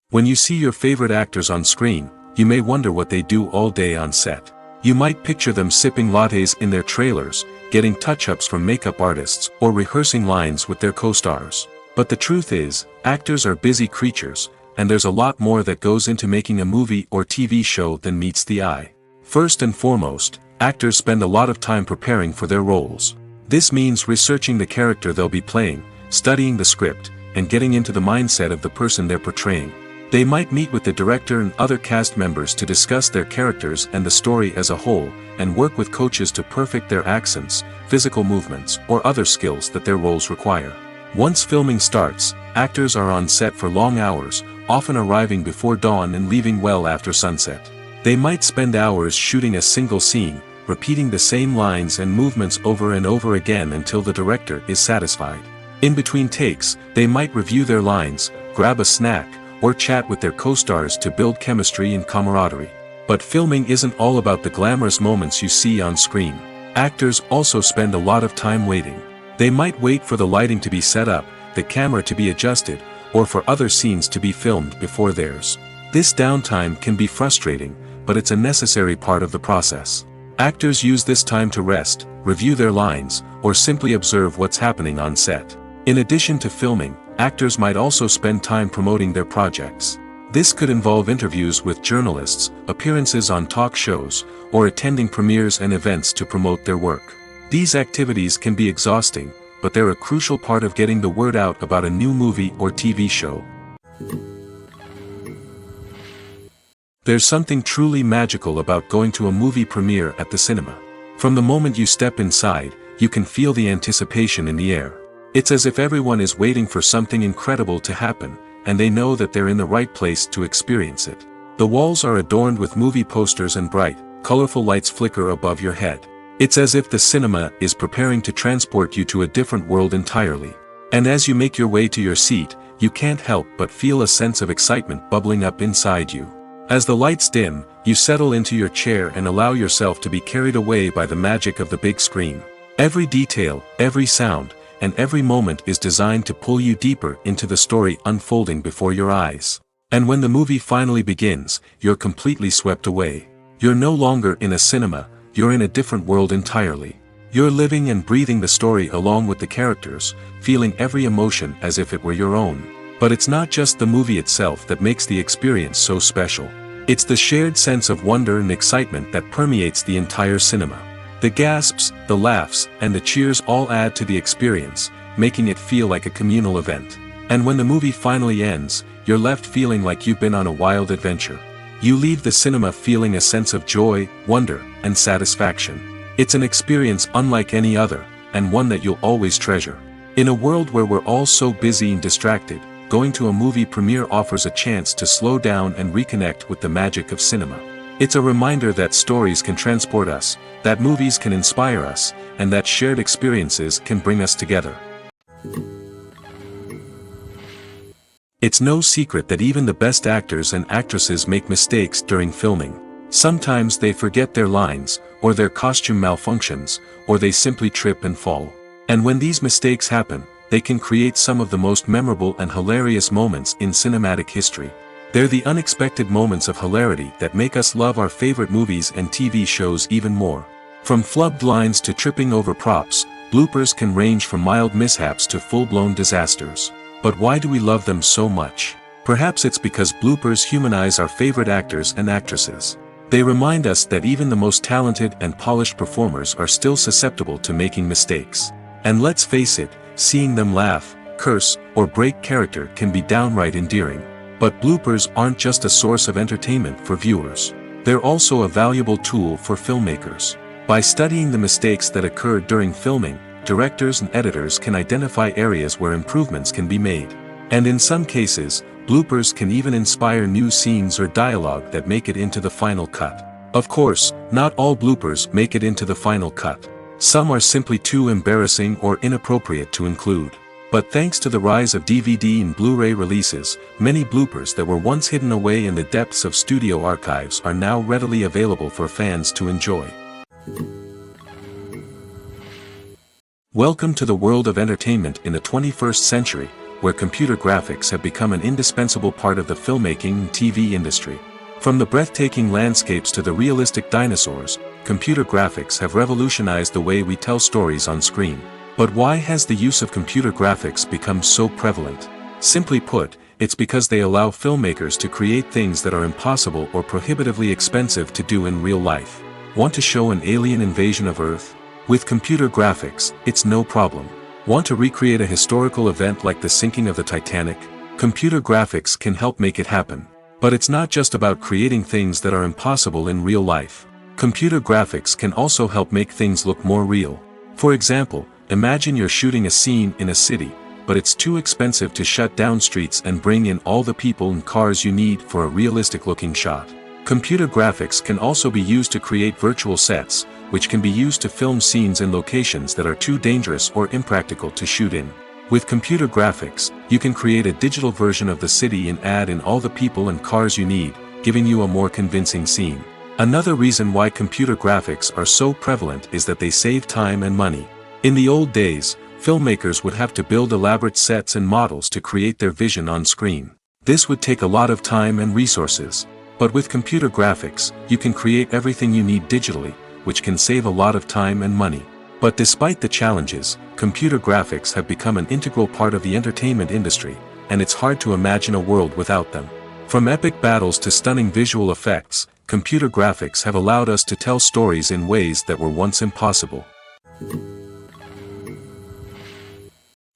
When you see your favorite actors on screen, you may wonder what they do all day on set. You might picture them sipping lattes in their trailers, getting touch-ups from makeup artists, or rehearsing lines with their co-stars. But the truth is, actors are busy creatures, and there's a lot more that goes into making a movie or TV show than meets the eye. First and foremost, actors spend a lot of time preparing for their roles. This means researching the character they'll be playing, studying the script, and getting into the mindset of the person they're portraying. They might meet with the director and other cast members to discuss their characters and the story as a whole, and work with coaches to perfect their accents, physical movements, or other skills that their roles require. Once filming starts, actors are on set for long hours, often arriving before dawn and leaving well after sunset. They might spend hours shooting a single scene, repeating the same lines and movements over and over again until the director is satisfied. In between takes, they might review their lines, grab a snack, or chat with their co-stars to build chemistry and camaraderie. But filming isn't all about the glamorous moments you see on screen. Actors also spend a lot of time waiting. They might wait for the lighting to be set up, the camera to be adjusted, or for other scenes to be filmed before theirs. This downtime can be frustrating, but it's a necessary part of the process. Actors use this time to rest, review their lines, or simply observe what's happening on set. In addition to filming, actors might also spend time promoting their projects. This could involve interviews with journalists, appearances on talk shows, or attending premieres and events to promote their work. These activities can be exhausting, but they're a crucial part of getting the word out about a new movie or TV show. There's something truly magical about going to a movie premiere at the cinema. From the moment you step inside, you can feel the anticipation in the air. It's as if everyone is waiting for something incredible to happen, and they know that they're in the right place to experience it. The walls are adorned with movie posters and bright, colorful lights flicker above your head. It's as if the cinema is preparing to transport you to a different world entirely. And as you make your way to your seat, you can't help but feel a sense of excitement bubbling up inside you. As the lights dim, you settle into your chair and allow yourself to be carried away by the magic of the big screen. Every detail, every sound, and every moment is designed to pull you deeper into the story unfolding before your eyes. And when the movie finally begins, you're completely swept away. You're no longer in a cinema, you're in a different world entirely. You're living and breathing the story along with the characters, feeling every emotion as if it were your own. But it's not just the movie itself that makes the experience so special. It's the shared sense of wonder and excitement that permeates the entire cinema. The gasps, the laughs, and the cheers all add to the experience, making it feel like a communal event. And when the movie finally ends, you're left feeling like you've been on a wild adventure. You leave the cinema feeling a sense of joy, wonder, and satisfaction. It's an experience unlike any other, and one that you'll always treasure. In a world where we're all so busy and distracted, going to a movie premiere offers a chance to slow down and reconnect with the magic of cinema. It's a reminder that stories can transport us, that movies can inspire us, and that shared experiences can bring us together. It's no secret that even the best actors and actresses make mistakes during filming. Sometimes they forget their lines, or their costume malfunctions, or they simply trip and fall. And when these mistakes happen, they can create some of the most memorable and hilarious moments in cinematic history. They're the unexpected moments of hilarity that make us love our favorite movies and TV shows even more. From flubbed lines to tripping over props, bloopers can range from mild mishaps to full-blown disasters. But why do we love them so much? Perhaps it's because bloopers humanize our favorite actors and actresses. They remind us that even the most talented and polished performers are still susceptible to making mistakes. And let's face it, seeing them laugh, curse, or break character can be downright endearing. But bloopers aren't just a source of entertainment for viewers. They're also a valuable tool for filmmakers. By studying the mistakes that occurred during filming, directors and editors can identify areas where improvements can be made. And in some cases, bloopers can even inspire new scenes or dialogue that make it into the final cut. Of course, not all bloopers make it into the final cut. Some are simply too embarrassing or inappropriate to include. But thanks to the rise of DVD and Blu-ray releases, many bloopers that were once hidden away in the depths of studio archives are now readily available for fans to enjoy. Welcome to the world of entertainment in the 21st century, where computer graphics have become an indispensable part of the filmmaking and TV industry. From the breathtaking landscapes to the realistic dinosaurs, computer graphics have revolutionized the way we tell stories on screen. But why has the use of computer graphics become so prevalent? Simply put, it's because they allow filmmakers to create things that are impossible or prohibitively expensive to do in real life. Want to show an alien invasion of Earth? With computer graphics, it's no problem. Want to recreate a historical event like the sinking of the Titanic? Computer graphics can help make it happen. But it's not just about creating things that are impossible in real life. Computer graphics can also help make things look more real. For example, imagine you're shooting a scene in a city, but it's too expensive to shut down streets and bring in all the people and cars you need for a realistic-looking shot. Computer graphics can also be used to create virtual sets, which can be used to film scenes in locations that are too dangerous or impractical to shoot in. With computer graphics, you can create a digital version of the city and add in all the people and cars you need, giving you a more convincing scene. Another reason why computer graphics are so prevalent is that they save time and money. In the old days, filmmakers would have to build elaborate sets and models to create their vision on screen. This would take a lot of time and resources. But with computer graphics, you can create everything you need digitally, which can save a lot of time and money. But despite the challenges, computer graphics have become an integral part of the entertainment industry, and it's hard to imagine a world without them. From epic battles to stunning visual effects, computer graphics have allowed us to tell stories in ways that were once impossible.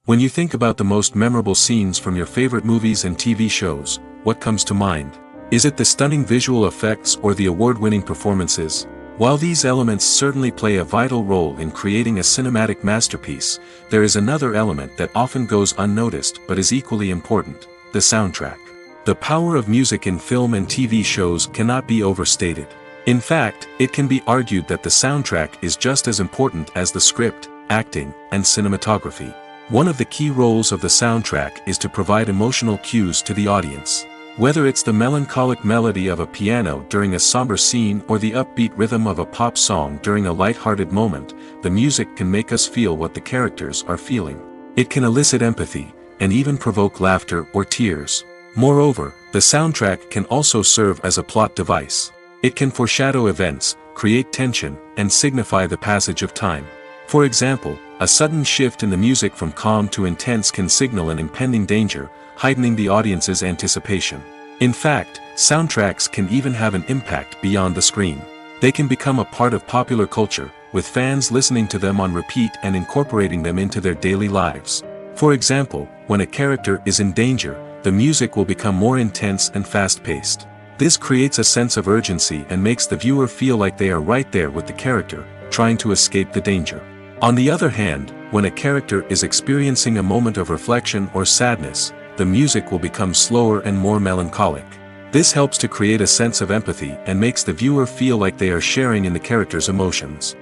When you think about the most memorable scenes from your favorite movies and TV shows, what comes to mind? Is it the stunning visual effects or the award-winning performances? While these elements certainly play a vital role in creating a cinematic masterpiece, there is another element that often goes unnoticed but is equally important: the soundtrack. The power of music in film and TV shows cannot be overstated. In fact, it can be argued that the soundtrack is just as important as the script, acting, and cinematography. One of the key roles of the soundtrack is to provide emotional cues to the audience. Whether it's the melancholic melody of a piano during a somber scene or the upbeat rhythm of a pop song during a light-hearted moment, the music can make us feel what the characters are feeling. It can elicit empathy, and even provoke laughter or tears. Moreover, the soundtrack can also serve as a plot device. It can foreshadow events, create tension, and signify the passage of time. For example, a sudden shift in the music from calm to intense can signal an impending danger, heightening the audience's anticipation. In fact, soundtracks can even have an impact beyond the screen. They can become a part of popular culture, with fans listening to them on repeat and incorporating them into their daily lives. For example, when a character is in danger, the music will become more intense and fast-paced. This creates a sense of urgency and makes the viewer feel like they are right there with the character, trying to escape the danger. On the other hand, when a character is experiencing a moment of reflection or sadness, the music will become slower and more melancholic. This helps to create a sense of empathy and makes the viewer feel like they are sharing in the character's emotions.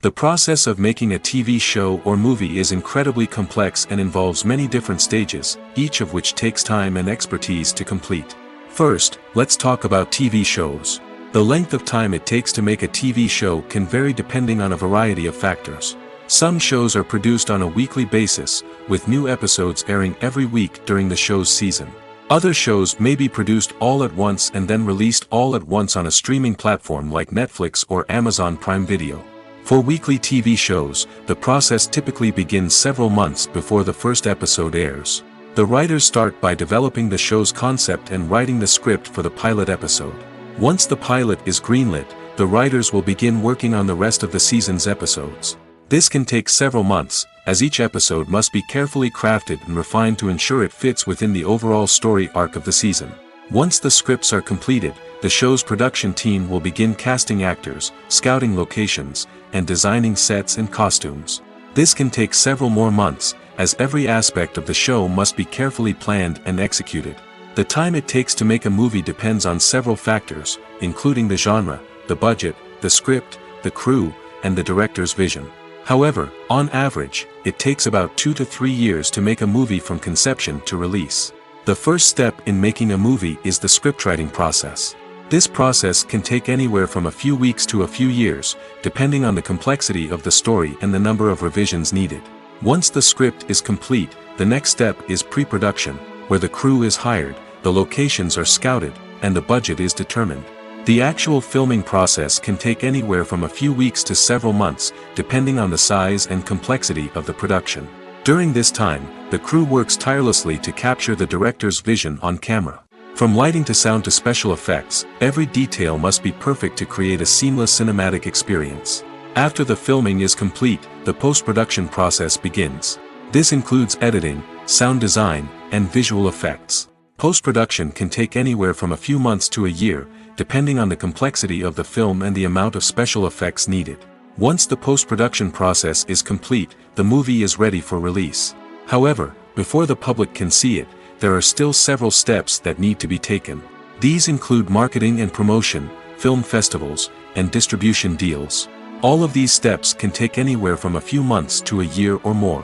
The process of making a TV show or movie is incredibly complex and involves many different stages, each of which takes time and expertise to complete. First, let's talk about TV shows. The length of time it takes to make a TV show can vary depending on a variety of factors. Some shows are produced on a weekly basis, with new episodes airing every week during the show's season. Other shows may be produced all at once and then released all at once on a streaming platform like Netflix or Amazon Prime Video. For weekly TV shows, the process typically begins several months before the first episode airs. The writers start by developing the show's concept and writing the script for the pilot episode. Once the pilot is greenlit, the writers will begin working on the rest of the season's episodes. This can take several months, as each episode must be carefully crafted and refined to ensure it fits within the overall story arc of the season. Once the scripts are completed, the show's production team will begin casting actors, scouting locations, and designing sets and costumes. This can take several more months, as every aspect of the show must be carefully planned and executed. The time it takes to make a movie depends on several factors, including the genre, the budget, the script, the crew, and the director's vision. However, on average, it takes about 2 to 3 years to make a movie from conception to release. The first step in making a movie is the scriptwriting process. This process can take anywhere from a few weeks to a few years, depending on the complexity of the story and the number of revisions needed. Once the script is complete, the next step is pre-production, where the crew is hired, the locations are scouted, and the budget is determined. The actual filming process can take anywhere from a few weeks to several months, depending on the size and complexity of the production. During this time, the crew works tirelessly to capture the director's vision on camera. From lighting to sound to special effects, every detail must be perfect to create a seamless cinematic experience. After the filming is complete, the post-production process begins. This includes editing, sound design, and visual effects. Post-production can take anywhere from a few months to a year, depending on the complexity of the film and the amount of special effects needed. Once the post-production process is complete, the movie is ready for release. However, before the public can see it, there are still several steps that need to be taken. These include marketing and promotion, film festivals, and distribution deals. All of these steps can take anywhere from a few months to a year or more.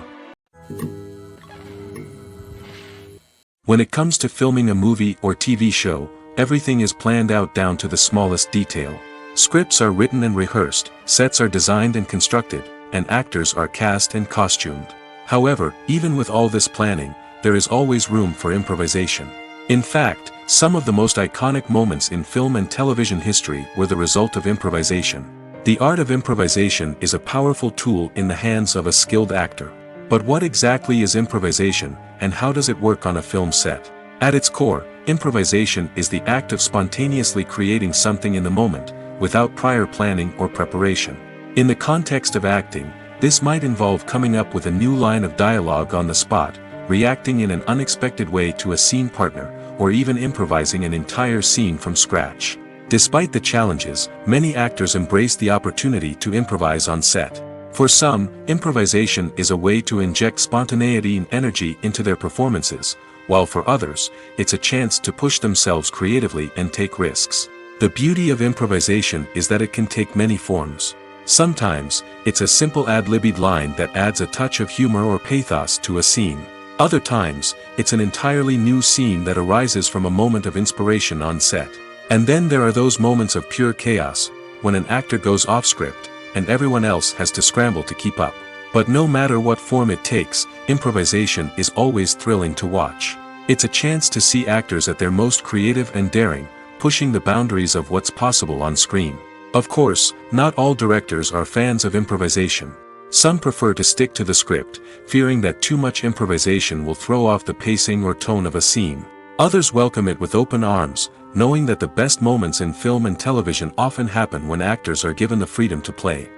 When it comes to filming a movie or TV show, everything is planned out down to the smallest detail. Scripts are written and rehearsed, sets are designed and constructed, and actors are cast and costumed. However, even with all this planning, there is always room for improvisation. In fact, some of the most iconic moments in film and television history were the result of improvisation. The art of improvisation is a powerful tool in the hands of a skilled actor. But what exactly is improvisation, and how does it work on a film set? At its core, improvisation is the act of spontaneously creating something in the moment, without prior planning or preparation. In the context of acting, this might involve coming up with a new line of dialogue on the spot, reacting in an unexpected way to a scene partner, or even improvising an entire scene from scratch. Despite the challenges, many actors embrace the opportunity to improvise on set. For some, improvisation is a way to inject spontaneity and energy into their performances, while for others, it's a chance to push themselves creatively and take risks. The beauty of improvisation is that it can take many forms. Sometimes, it's a simple ad-libbed line that adds a touch of humor or pathos to a scene. Other times, it's an entirely new scene that arises from a moment of inspiration on set. And then there are those moments of pure chaos, when an actor goes off script, and everyone else has to scramble to keep up. But no matter what form it takes, improvisation is always thrilling to watch. It's a chance to see actors at their most creative and daring, pushing the boundaries of what's possible on screen. Of course, not all directors are fans of improvisation. Some prefer to stick to the script, fearing that too much improvisation will throw off the pacing or tone of a scene. Others welcome it with open arms, knowing that the best moments in film and television often happen when actors are given the freedom to play.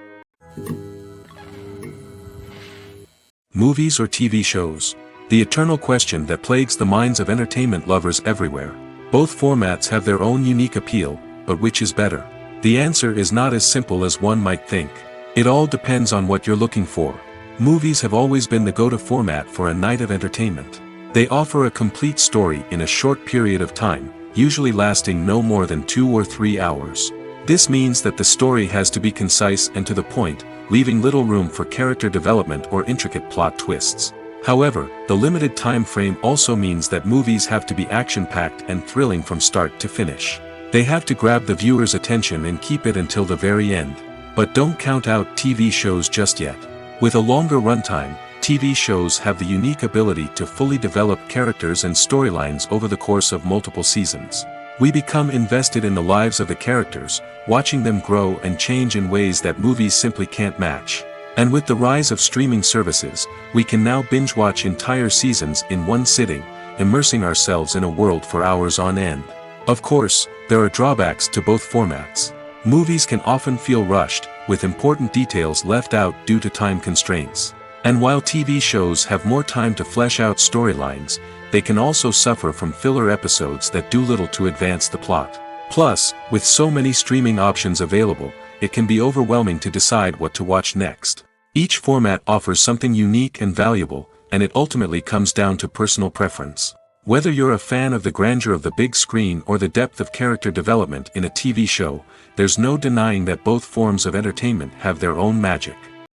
Movies or TV shows? The eternal question that plagues the minds of entertainment lovers everywhere. Both formats have their own unique appeal, but which is better? The answer is not as simple as one might think. It all depends on what you're looking for. Movies have always been the go-to format for a night of entertainment. They offer a complete story in a short period of time, usually lasting no more than 2 or 3 hours. This means that the story has to be concise and to the point, leaving little room for character development or intricate plot twists. However, the limited time frame also means that movies have to be action-packed and thrilling from start to finish. They have to grab the viewer's attention and keep it until the very end. But don't count out TV shows just yet. With a longer runtime, TV shows have the unique ability to fully develop characters and storylines over the course of multiple seasons. We become invested in the lives of the characters, watching them grow and change in ways that movies simply can't match. And with the rise of streaming services, we can now binge-watch entire seasons in one sitting, immersing ourselves in a world for hours on end. Of course, there are drawbacks to both formats. Movies can often feel rushed, with important details left out due to time constraints. And while TV shows have more time to flesh out storylines, they can also suffer from filler episodes that do little to advance the plot. Plus, with so many streaming options available, it can be overwhelming to decide what to watch next. Each format offers something unique and valuable, and it ultimately comes down to personal preference. Whether you're a fan of the grandeur of the big screen or the depth of character development in a TV show, there's no denying that both forms of entertainment have their own magic.